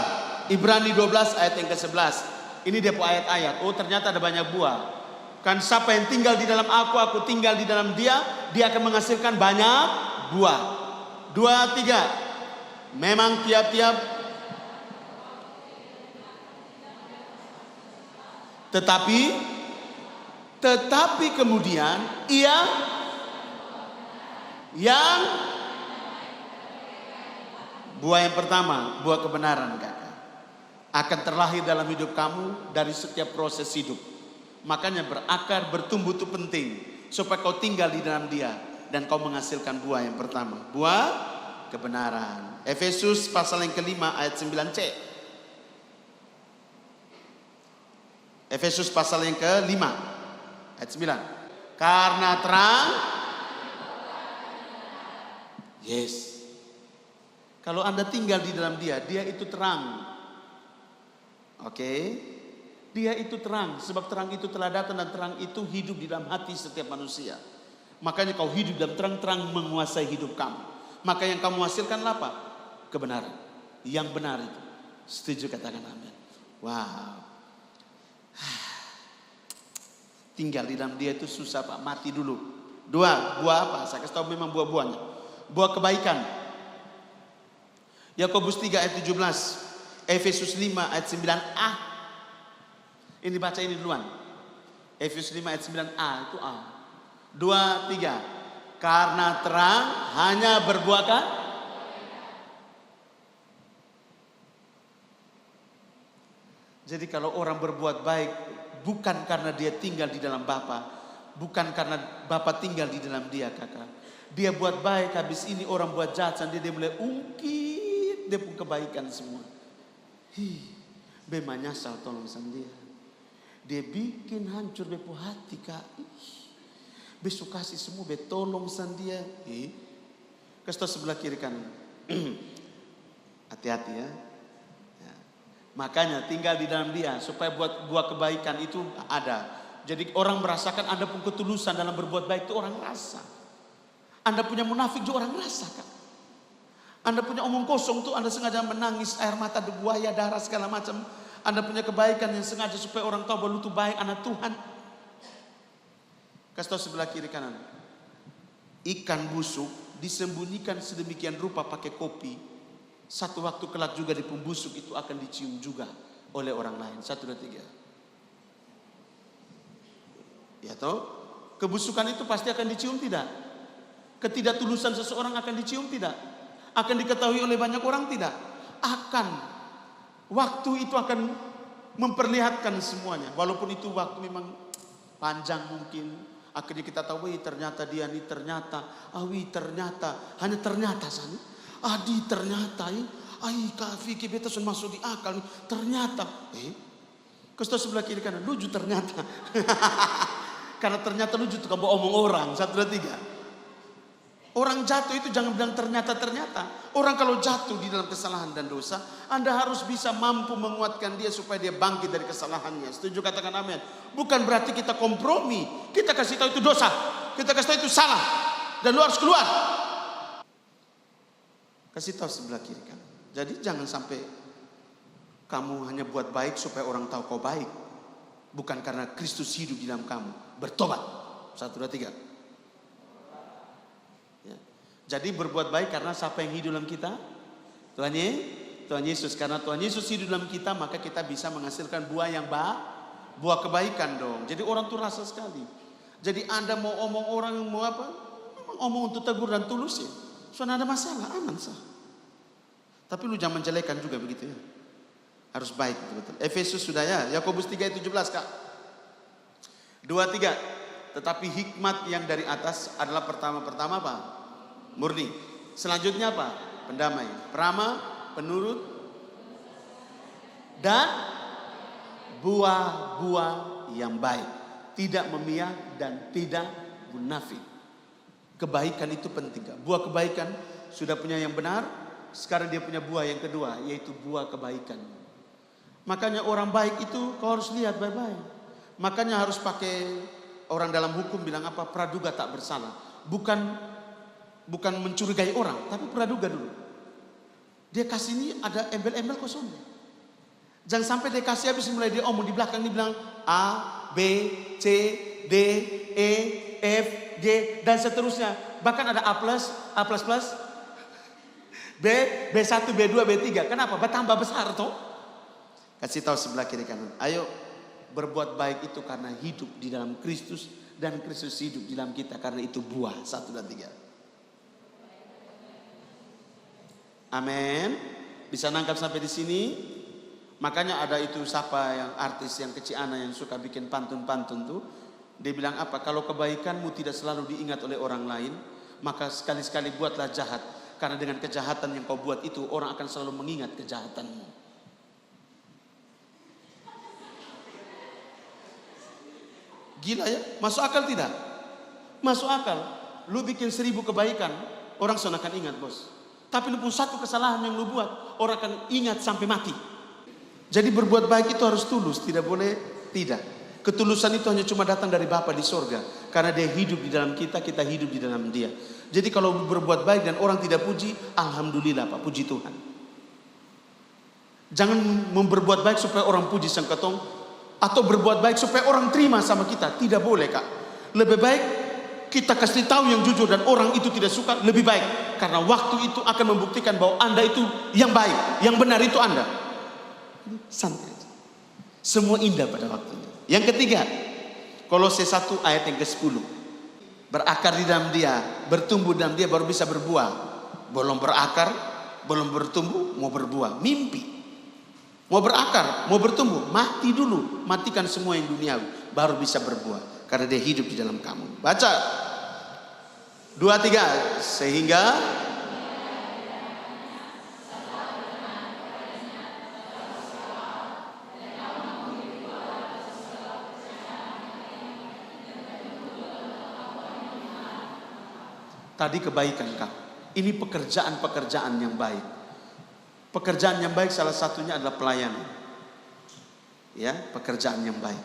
Ibrani 12 ayat yang ke-11. Ini dia ayat-ayat. Oh, ternyata ada banyak buah. Kan siapa yang tinggal di dalam aku tinggal di dalam dia, dia akan menghasilkan banyak buah. 2, 3. Memang tiap-tiap tetapi kemudian ia yang buah yang pertama, buah kebenaran, kakak, akan terlahir dalam hidup kamu dari setiap proses hidup. Makanya berakar, bertumbuh itu penting, supaya kau tinggal di dalam dia dan kau menghasilkan buah yang pertama, buah kebenaran. Efesus pasal yang kelima ayat 9c. Efesus pasal yang ke-5 ayat 9. Karena terang, yes. Kalau Anda tinggal di dalam dia, dia itu terang. Oke. Dia itu terang, sebab terang itu telah datang dan terang itu hidup di dalam hati setiap manusia. Makanya kau hidup dalam terang-terang menguasai hidup kamu. Maka yang kamu hasilkan apa? Kebenaran. Yang benar itu. Setuju, katakan amin. Wow. Tinggal di dalam dia itu susah, Pak. Mati dulu. 2, buah apa? Saya kasih tahu memang buah-buahnya. Buah kebaikan. Yakobus 3 ayat 17. Efesus 5 ayat 9a. Ini baca ini duluan. Efesus 5 ayat 9a itu A. 2, 3. Karena terang hanya berbuahkan. Jadi kalau orang berbuat baik, bukan karena dia tinggal di dalam Bapa, bukan karena Bapa tinggal di dalam dia, kakak. Dia buat baik, habis ini orang buat jahat, dia mulai ungkit dia pun kebaikan semua. Be menyesal tolong sandia. Dia bikin hancur bepo hati, kak. Besok kasih semua be tolong sandia. Kasih sebelah kiri kanan. Hati-hati ya. Makanya tinggal di dalam dia supaya buat buah kebaikan itu ada. Jadi orang merasakan Anda pun ketulusan dalam berbuat baik itu orang rasa. Anda punya munafik juga orang rasakan. Anda punya omong kosong tuh Anda sengaja menangis air mata buaya darah segala macam. Anda punya kebaikan yang sengaja supaya orang tahu bahwa lu tuh baik anak Tuhan. Kasih tahu sebelah kiri kanan. Ikan busuk disembunyikan sedemikian rupa pakai kopi. Satu waktu kelak juga di pembusuk itu akan dicium juga oleh orang lain. 1, 2, 3. Ya toh? Kebusukan itu pasti akan dicium tidak? Ketidaktulusan seseorang akan dicium tidak? Akan diketahui oleh banyak orang tidak? Akan. Waktu itu akan memperlihatkan semuanya. Walaupun itu waktu memang panjang mungkin. Akhirnya kita tahu, ternyata dia ini ternyata. Ternyata. Hanya ternyata sana. Adi ternyata Kak Vicky beta sudah masuk di akal ternyata Kau sebelah kiri kanan lucu ternyata. Karena ternyata lucu tuh kamu omong orang. 1, 2, 3. Orang jatuh itu jangan bilang ternyata. Orang kalau jatuh di dalam kesalahan dan dosa, Anda harus bisa mampu menguatkan dia supaya dia bangkit dari kesalahannya. Setuju, katakan amin. Bukan berarti kita kompromi. Kita kasih tahu itu dosa, kita kasih tahu itu salah dan lu harus keluar. Kasih tahu sebelah kiri kan. Jadi jangan sampai kamu hanya buat baik supaya orang tahu kau baik. Bukan karena Kristus hidup di dalam kamu. Bertobat. 1, 2, 3. Ya. Jadi berbuat baik karena siapa yang hidup dalam kita? Tuhan Yesus. Karena Tuhan Yesus hidup dalam kita, maka kita bisa menghasilkan buah yang buah kebaikan dong. Jadi orang tuh rasa sekali. Jadi Anda mau omong orang mau apa? Omong untuk tegur dan tulus ya. Soalnya ada masalah, aman sah. Tapi lu jangan menjelekan juga begitu ya. Harus baik betul-betul. Efesus sudah ya. Yakobus 3 ayat 17 kak. 2, 3. Tetapi hikmat yang dari atas adalah pertama apa? Murni. Selanjutnya apa? Pendamai, peramah, penurut, dan buah-buah yang baik. Tidak memihak dan tidak munafik. Kebaikan itu penting. Buah kebaikan sudah punya yang benar. Sekarang dia punya buah yang kedua, yaitu buah kebaikan. Makanya orang baik itu kau harus lihat baik-baik. Makanya harus pakai, orang dalam hukum bilang apa? Praduga tak bersalah. Bukan mencurigai orang, tapi praduga dulu. Dia kasih ini ada embel-embel kosong. Jangan sampai dia kasih habis mulai dia omong di belakang dia bilang A, B, C, D, E, F, G dan seterusnya. Bahkan ada A+, B, B1, B2, B3. Kenapa? Bertambah besar toh. Kasih tahu sebelah kiri kanan. Ayo berbuat baik itu karena hidup di dalam Kristus dan Kristus hidup di dalam kita, karena itu buah 1 dan 3. Amin. Bisa nangkap sampai di sini? Makanya ada itu siapa yang artis yang keciana yang suka bikin pantun-pantun tuh. Dia bilang apa? Kalau kebaikanmu tidak selalu diingat oleh orang lain, maka sekali-sekali buatlah jahat. Karena dengan kejahatan yang kau buat itu, orang akan selalu mengingat kejahatanmu. Gila ya? Masuk akal tidak? Masuk akal. Lu bikin 1000 kebaikan, orang sana akan ingat bos. Tapi lu pun satu kesalahan yang lu buat, orang akan ingat sampai mati. Jadi berbuat baik itu harus tulus, tidak boleh tidak. Ketulusan itu hanya cuma datang dari Bapa di sorga. Karena dia hidup di dalam kita, kita hidup di dalam dia. Jadi kalau berbuat baik dan orang tidak puji, alhamdulillah Pak, puji Tuhan. Jangan berbuat baik supaya orang puji sang ketong, atau berbuat baik supaya orang terima sama kita. Tidak boleh Kak. Lebih baik kita kasih tahu yang jujur dan orang itu tidak suka, lebih baik. Karena waktu itu akan membuktikan bahwa Anda itu yang baik, yang benar itu Anda. Santai. Semua indah pada waktunya. Yang ketiga, Kolose 1 ayat yang ke-10. Berakar di dalam dia, bertumbuh dalam dia baru bisa berbuah. Belum berakar, belum bertumbuh, mau berbuah. Mimpi. Mau berakar, mau bertumbuh, mati dulu. Matikan semua yang duniawi, baru bisa berbuah. Karena dia hidup di dalam kamu. Baca. 2, 3. Sehingga tadi kebaikan Kak. Ini pekerjaan-pekerjaan yang baik. Pekerjaan yang baik salah satunya adalah pelayanan. Ya, pekerjaan yang baik.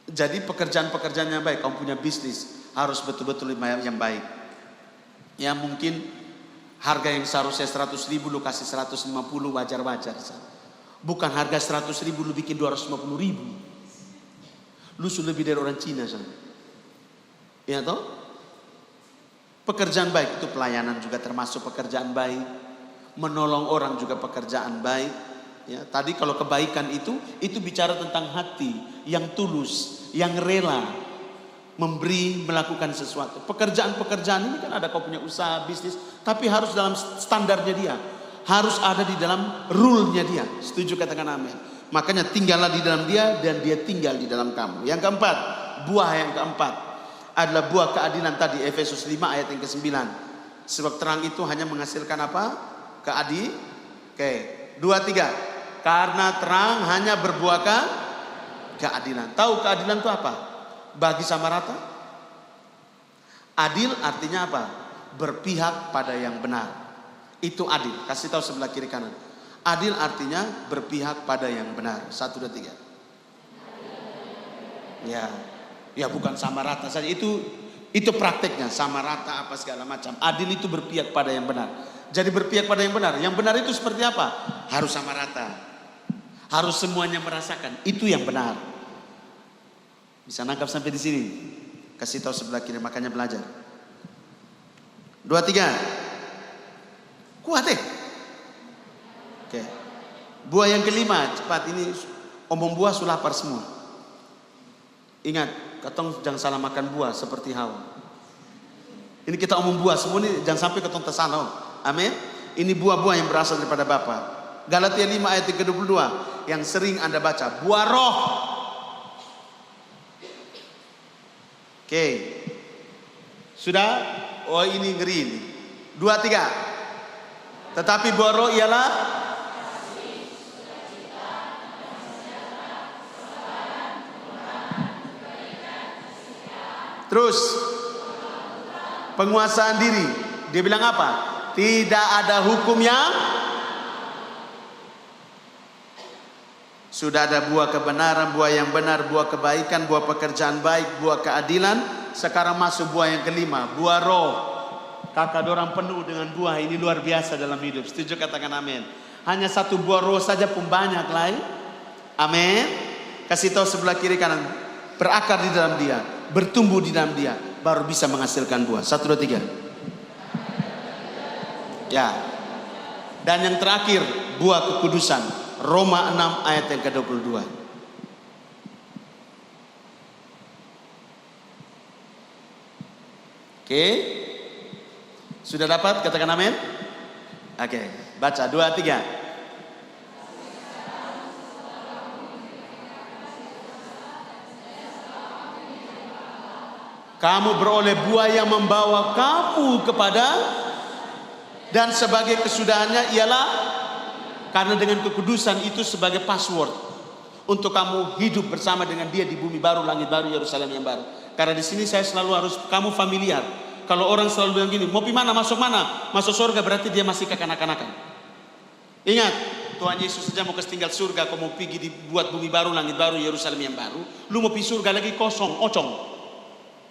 Jadi pekerjaan-pekerjaan yang baik, kamu punya bisnis harus betul-betul yang baik. Ya mungkin harga yang seharusnya 100.000 lu kasih 150, wajar-wajar. Bukan harga 100.000 lu bikin 250.000. Lu sudah lebih dari orang Cina sana. Ya toh? Pekerjaan baik itu pelayanan juga termasuk pekerjaan baik. Menolong orang juga pekerjaan baik. Ya, tadi kalau kebaikan itu bicara tentang hati yang tulus, yang rela memberi, melakukan sesuatu. Pekerjaan-pekerjaan ini kan ada kau punya usaha, bisnis, tapi harus dalam standarnya dia. Harus ada di dalam rule-nya dia. Setuju, katakan amin. Makanya tinggallah di dalam dia dan dia tinggal di dalam kamu. Yang keempat, buah yang keempat adalah buah keadilan tadi, Efesus 5 ayat yang ke-9. Sebab terang itu hanya menghasilkan apa? Oke, 2, 3. Karena terang hanya berbuah keadilan. Tahu keadilan itu apa? Bagi sama rata. Adil artinya apa? Berpihak pada yang benar. Itu adil. Kasih tahu sebelah kiri kanan. Adil artinya berpihak pada yang benar. 1, 2, 3. Ya bukan sama rata saja. Itu prakteknya sama rata apa segala macam. Adil itu berpihak pada yang benar. Jadi berpihak pada yang benar. Yang benar itu seperti apa? Harus sama rata. Harus semuanya merasakan. Itu yang benar. Bisa nangkap sampai di sini? Kasih tahu sebelah kiri, makanya belajar. 2, 3. Kuat Oke. Buah yang kelima, cepat ini omong buah sudah lapar semua. Ingat, ketong jangan salah makan buah seperti Hawa. Ini kita omong buah semua ini, jangan sampai ketong tersalah. Amin. Ini buah-buah yang berasal daripada Bapa. Galatia 5 ayat 32 yang sering Anda baca, buah roh. Oke. Sudah? Oh ini ngeri ini. 2, 3. Tetapi buah roh ialah terus penguasaan diri. Dia bilang apa? Tidak ada hukum yang sudah ada buah kebenaran, buah yang benar, buah kebaikan, buah pekerjaan baik, buah keadilan. Sekarang masuk buah yang kelima, buah roh. Kakak dorang penuh dengan buah, ini luar biasa dalam hidup. Setuju, katakan amin. Hanya satu buah roh saja pun banyak lain. Amin. Kasih tahu sebelah kiri kanan, berakar di dalam dia, bertumbuh di dalam dia, baru bisa menghasilkan buah. 1, 2, 3. Ya. Dan yang terakhir, buah kekudusan. Roma 6 ayat yang ke-22. Oke. Sudah dapat? Katakan amin. Oke, baca 2, 3. Kamu beroleh buah yang membawa kamu kepada, dan sebagai kesudahannya ialah, karena dengan kekudusan itu sebagai password untuk kamu hidup bersama dengan dia di bumi baru, langit baru, Yerusalem yang baru. Karena di sini saya selalu harus kamu familiar. Kalau orang selalu bilang gini, mau pergi mana, masuk surga, berarti dia masih kekanak-kanakan. Ingat, Tuhan Yesus saja mau tinggal surga, kau mau pergi dibuat bumi baru, langit baru, Yerusalem yang baru. Lu mau pergi surga lagi kosong,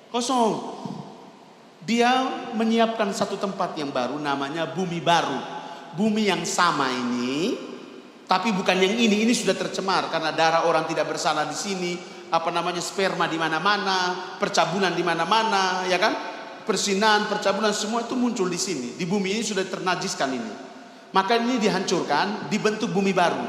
kosong. Dia menyiapkan satu tempat yang baru, namanya bumi baru. Bumi yang sama ini, tapi bukan yang ini sudah tercemar karena darah orang tidak bersalah di sini, sperma di mana-mana, percabulan di mana-mana, ya kan? Persinahan, percabulan, semua itu muncul di sini. Di bumi ini sudah ternajiskan ini. Maka ini dihancurkan, dibentuk bumi baru.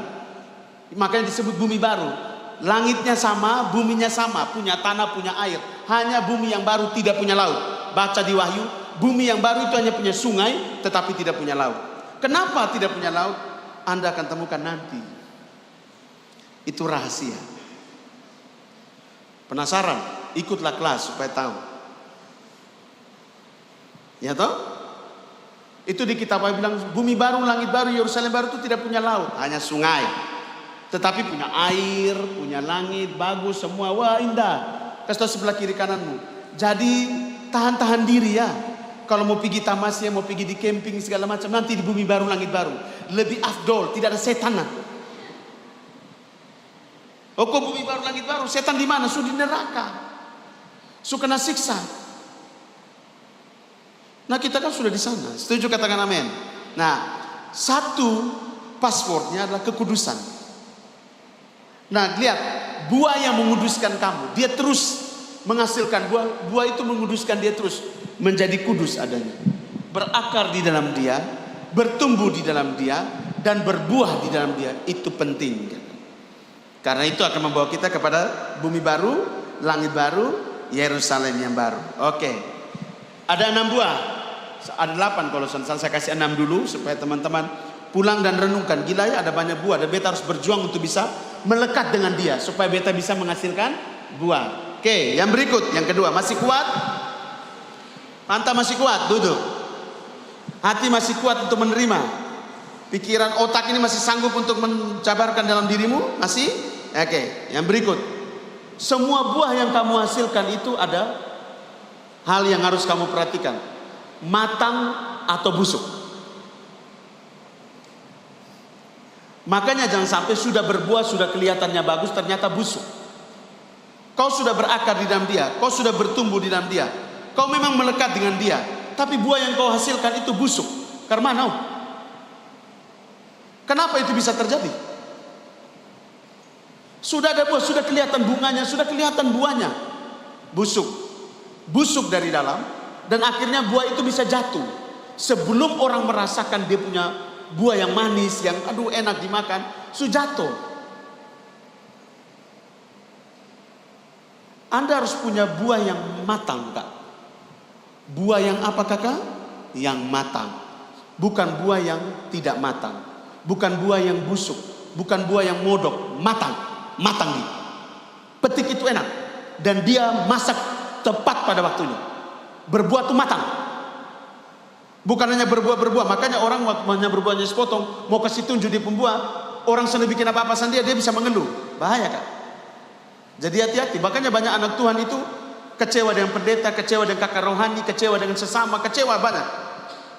Makanya disebut bumi baru. Langitnya sama, buminya sama, punya tanah, punya air. Hanya bumi yang baru tidak punya laut. Baca di Wahyu, bumi yang baru itu hanya punya sungai, tetapi tidak punya laut. Kenapa tidak punya laut? Anda akan temukan nanti. Itu rahasia. Penasaran? Ikutlah kelas supaya tahu. Ya toh? Itu di kitab Wahyu bilang bumi baru, langit baru, Yerusalem baru itu tidak punya laut, hanya sungai. Tetapi punya air, punya langit, bagus semua. Wah, indah. Kasih tahu sebelah kiri kananmu. Jadi tahan-tahan diri ya. Kalau mau pergi tamasya, mau pergi di camping segala macam, nanti di bumi baru, langit baru. Lebih afdol, tidak ada setan. Oh, kok bumi baru, langit baru? Setan di mana? Sudah di neraka. Sudah kena siksa. Nah, kita kan sudah di sana. Setuju, katakan amin. Nah, satu passwordnya adalah kekudusan. Nah, lihat, buah yang menguduskan kamu, dia terus menghasilkan buah. Buah itu menguduskan dia terus menjadi kudus adanya. Berakar di dalam dia, bertumbuh di dalam dia, dan berbuah di dalam dia. Itu penting. Karena itu akan membawa kita kepada bumi baru, langit baru, Yerusalem yang baru. Oke. Ada 6 buah. Ada 8 kalau saya kasih 6 dulu supaya teman-teman pulang dan renungkan. Gila ya, ada banyak buah, dan beta harus berjuang untuk bisa melekat dengan dia supaya beta bisa menghasilkan buah. Oke, yang berikut, yang kedua, masih kuat? Manta masih kuat, duduk. Hati masih kuat untuk menerima. Pikiran, otak ini masih sanggup untuk mencabarkan dalam dirimu? Masih? Oke, yang berikut. Semua buah yang kamu hasilkan itu ada hal yang harus kamu perhatikan. Matang atau busuk. Makanya jangan sampai sudah berbuah, sudah kelihatannya bagus, ternyata busuk. Kau sudah berakar di dalam dia, kau sudah bertumbuh di dalam dia, kau memang melekat dengan dia, tapi buah yang kau hasilkan itu busuk. Karena mana? Kenapa itu bisa terjadi? Sudah ada buah, sudah kelihatan bunganya, sudah kelihatan buahnya, busuk. Busuk dari dalam, dan akhirnya buah itu bisa jatuh. Sebelum orang merasakan dia punya buah yang manis, yang aduh enak dimakan, sudah jatuh. Anda harus punya buah yang matang, Kak. Buah yang apa, Kakak? Yang matang. Bukan buah yang tidak matang. Bukan buah yang busuk. Bukan buah yang modok. Matang. Matang nih. Petik itu enak. Dan dia masak tepat pada waktunya. Berbuah itu matang. Bukan hanya berbuah-berbuah. Makanya orang hanya berbuahnya sepotong, mau kasih tunjuk di pembuah, orang sudah bikin apa-apa dia bisa mengeluh. Bahaya kan? Jadi hati-hati. Makanya banyak anak Tuhan itu kecewa dengan pendeta, kecewa dengan kakak rohani, kecewa dengan sesama, kecewa banyak.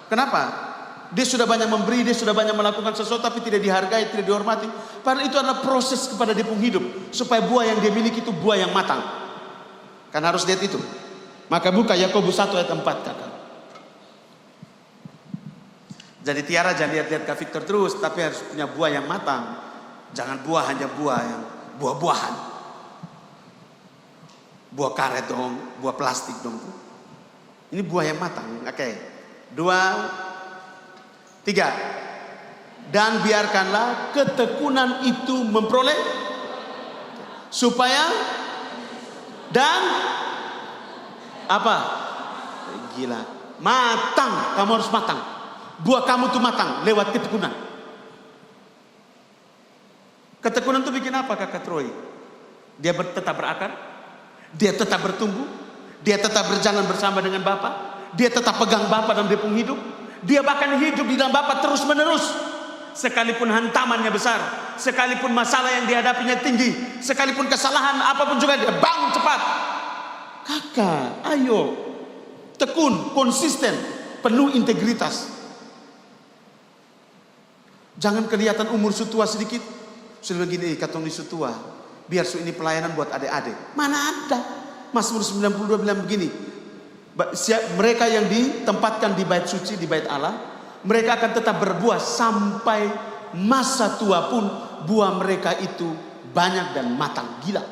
Kenapa? Dia sudah banyak memberi, dia sudah banyak melakukan sesuatu, tapi tidak dihargai, tidak dihormati. Padahal itu adalah proses kepada dia pun hidup, supaya buah yang dia miliki itu buah yang matang. Kan harus lihat itu. Maka buka Yakobus 1 ayat 4 kakak. Jadi Tiara jangan lihat-lihat Kak Victor terus, tapi harus punya buah yang matang. Jangan buah hanya buah yang buah-buahan. Buah karet dong, buah plastik dong. Ini buah yang matang. Oke. 2, 3. Dan biarkanlah ketekunan itu memperoleh supaya dan apa? Gila. Matang, kamu harus matang. Buah kamu tuh matang lewat ketekunan. Ketekunan tuh bikin apa kakak Troy? Dia tetap berakar, dia tetap bertumbuh, dia tetap berjalan bersama dengan Bapa, dia tetap pegang Bapa dalam dia pun hidup, dia bahkan hidup di dalam Bapa terus menerus. Sekalipun hantamannya besar, sekalipun masalah yang dihadapinya tinggi, sekalipun kesalahan apapun juga dia bangun cepat. Kakak, ayo tekun, konsisten, penuh integritas. Jangan kelihatan umur sutua sedikit, sudah begini katong di sutua, biar ini pelayanan buat adik-adik. Mana ada? Mazmur 92 bilang begini, mereka yang ditempatkan di bait suci, di bait Allah, mereka akan tetap berbuah sampai masa tua pun buah mereka itu banyak dan matang. Gila.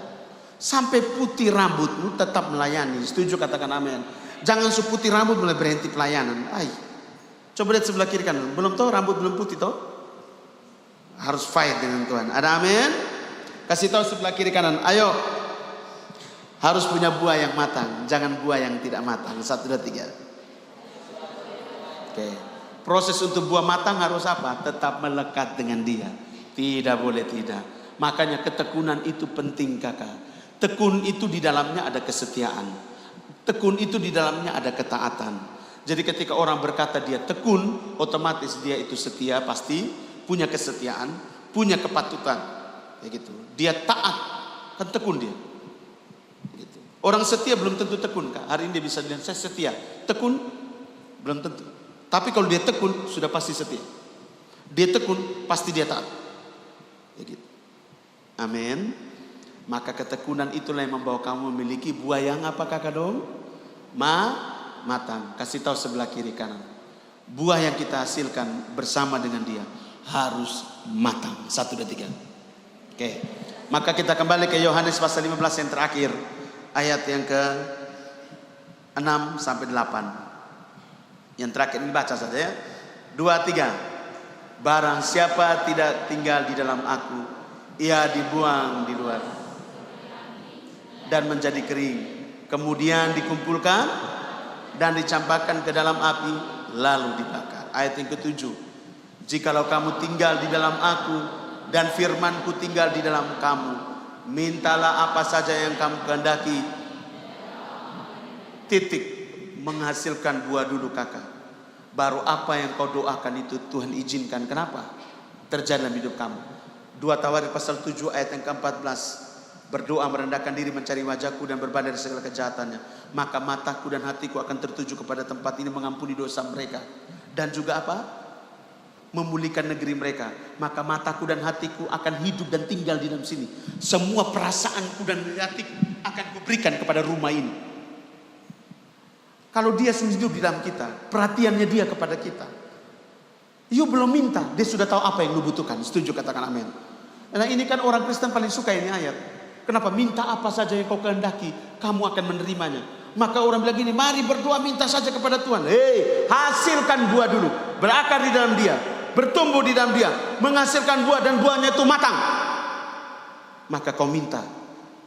Sampai putih rambutmu tetap melayani. Setuju katakan amin. Jangan seputih rambut mulai berhenti pelayanan. Coba lihat sebelah kiri kanan. Belum tahu rambut belum putih toh? Harus fight dengan Tuhan. Ada amin? Kasih tahu sebelah kiri kanan. Ayo. Harus punya buah yang matang. Jangan buah yang tidak matang. 1, 2, 3. Oke. Proses untuk buah matang harus apa? Tetap melekat dengan dia. Tidak boleh tidak. Makanya ketekunan itu penting kakak. Tekun itu di dalamnya ada kesetiaan. Tekun itu di dalamnya ada ketaatan. Jadi ketika orang berkata dia tekun, otomatis dia itu setia, pasti punya kesetiaan, punya kepatutan, kayak gitu. Dia taat, kan tekun dia. Gitu. Orang setia belum tentu tekun, kak. Hari ini dia bisa bilang saya setia, tekun belum tentu. Tapi kalau dia tekun, sudah pasti setia. Dia tekun, pasti dia taat. Kayak gitu. Amin. Maka ketekunan itulah yang membawa kamu memiliki buah yang apa kakak dong? Matang. Kasih tahu sebelah kiri kanan. Buah yang kita hasilkan bersama dengan dia harus matang. 1, 2, 3. Oke. Maka kita kembali ke Yohanes pasal 15 yang terakhir, ayat yang ke 6 sampai 8. Yang terakhir ini baca saja ya. 2, 3. Barang siapa tidak tinggal di dalam aku, ia dibuang di luar dan menjadi kering, kemudian dikumpulkan dan dicampakkan ke dalam api, lalu dibakar. Ayat yang ke-7. Jikalau kamu tinggal di dalam aku dan firmanku tinggal di dalam kamu, mintalah apa saja yang kamu kehendaki. Titik. Menghasilkan buah dulu kakak. Baru apa yang kau doakan itu Tuhan izinkan. Kenapa? Terjadi dalam hidup kamu. 2 Tawarik pasal 7 ayat yang ke-14. Berdoa merendahkan diri mencari wajahku dan berbadan dari segala kejahatannya. Maka mataku dan hatiku akan tertuju kepada tempat ini, mengampuni dosa mereka. Dan juga apa? Memulihkan negeri mereka. Maka mataku dan hatiku akan hidup dan tinggal di dalam sini. Semua perasaanku dan hatiku akan kuberikan kepada rumah ini. Kalau dia hidup di dalam kita, perhatiannya dia kepada kita. You belum minta, dia sudah tahu apa yang lu butuhkan. Setuju katakan amin. Nah ini kan orang Kristen paling suka ini ayat. Kenapa? Minta apa saja yang kau kehendaki, kamu akan menerimanya. Maka orang bilang gini, mari berdoa minta saja kepada Tuhan. Hei, hasilkan buah dulu. Berakar di dalam dia, bertumbuh di dalam dia, menghasilkan buah dan buahnya itu matang. Maka kau minta,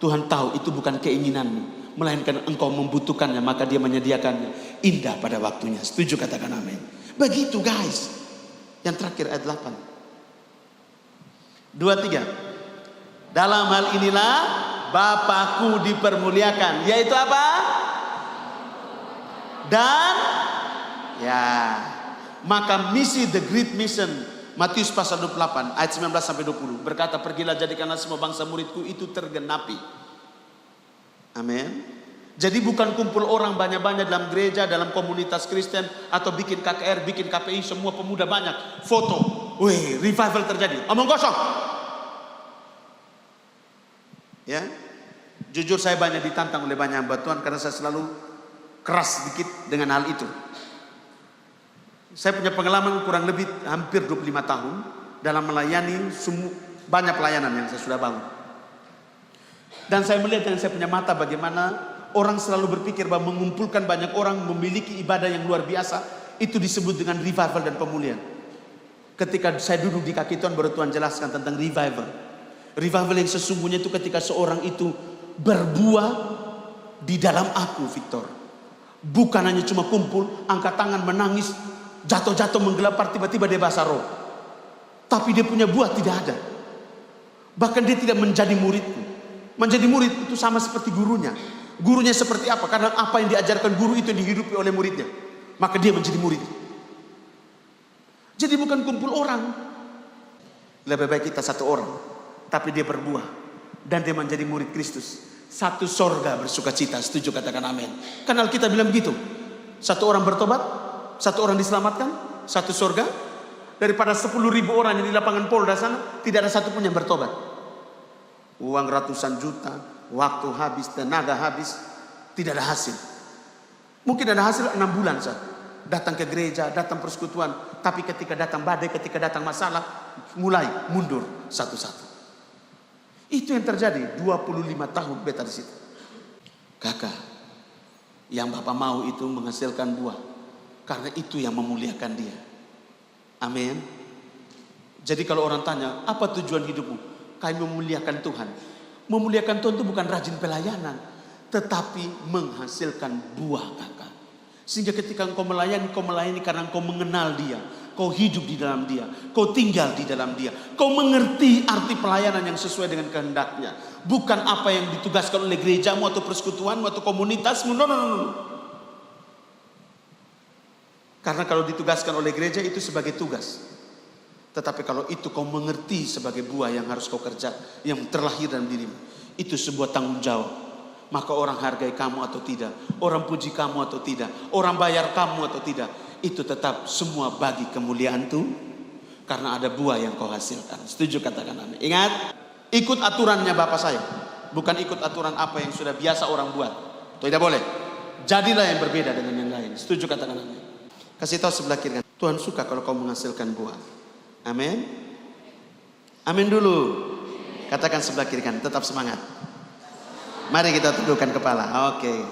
Tuhan tahu itu bukan keinginanmu, melainkan engkau membutuhkannya, maka dia menyediakannya. Indah pada waktunya. Setuju katakan amin. Begitu guys. Yang terakhir ayat 8. 2, 3. Dalam hal inilah Bapakku dipermuliakan, yaitu apa? Dan ya Maka misi, the great mission, Matius pasal 28 ayat 19 sampai 20 berkata, pergilah jadikanlah semua bangsa muridku, itu tergenapi. Amin. Jadi bukan kumpul orang banyak-banyak dalam gereja, dalam komunitas Kristen, atau bikin KKR, bikin KPI, semua pemuda banyak, foto, wih, revival terjadi, omong kosong. Ya, jujur saya banyak ditantang oleh banyak hamba Tuhan karena saya selalu keras sedikit dengan hal itu. Saya punya pengalaman kurang lebih hampir 25 tahun dalam melayani banyak pelayanan yang saya sudah bangun. Dan saya melihat dengan saya punya mata bagaimana orang selalu berpikir bahwa mengumpulkan banyak orang memiliki ibadah yang luar biasa itu disebut dengan revival dan pemulihan. Ketika saya duduk di kaki Tuhan, baru Tuhan jelaskan tentang revival. Revival yang sesungguhnya itu ketika seorang itu berbuah di dalam aku, Victor. Bukan hanya cuma kumpul, angkat tangan, menangis, jatuh-jatuh menggelapar, tiba-tiba dia basah roh. Tapi dia punya buah tidak ada. Bahkan dia tidak menjadi muridku. Menjadi murid itu sama seperti gurunya. Gurunya seperti apa? Karena apa yang diajarkan guru itu yang dihidupi oleh muridnya. Maka dia menjadi murid. Jadi bukan kumpul orang. Lebih baik kita satu orang, tapi dia berbuah dan dia menjadi murid Kristus. Satu sorga bersuka cita. Setuju, katakan amin. Karena kita bilang begitu. Satu orang bertobat, satu orang diselamatkan, satu sorga. Daripada 10.000 orang yang di lapangan Polda sana, tidak ada satu pun yang bertobat. Uang ratusan juta, waktu habis, tenaga habis, tidak ada hasil. Mungkin ada hasil 6 bulan saja. Datang ke gereja, datang persekutuan, tapi ketika datang badai, ketika datang masalah, mulai mundur satu-satu. Itu yang terjadi 25 tahun beta di situ. Kakak, yang Bapak mau itu menghasilkan buah, karena itu yang memuliakan Dia. Amin. Jadi kalau orang tanya, apa tujuan hidupmu? Kami memuliakan Tuhan. Memuliakan Tuhan itu bukan rajin pelayanan, tetapi menghasilkan buah, kakak. Sehingga ketika engkau melayani karena engkau mengenal Dia, kau hidup di dalam Dia, kau tinggal di dalam Dia, kau mengerti arti pelayanan yang sesuai dengan kehendaknya. Bukan apa yang ditugaskan oleh gerejamu atau persekutuanmu atau komunitasmu. No. Karena kalau ditugaskan oleh gereja itu sebagai tugas. Tetapi kalau itu kau mengerti sebagai buah yang harus kau kerja, yang terlahir dalam dirimu, itu sebuah tanggung jawab. Maka orang hargai kamu atau tidak, orang puji kamu atau tidak, orang bayar kamu atau tidak, itu tetap semua bagi kemuliaan Tuhan. Karena ada buah yang kau hasilkan. Setuju, katakan amin. Ingat, ikut aturannya Bapak saya, bukan ikut aturan apa yang sudah biasa orang buat. Tidak boleh. Jadilah yang berbeda dengan yang lain. Setuju, katakan amin. Kasih tahu sebelah kiri, Tuhan suka kalau kau menghasilkan buah. Amin. Amin dulu. Katakan sebelah kiri kan, tetap semangat. Mari kita tundukkan kepala. Oke.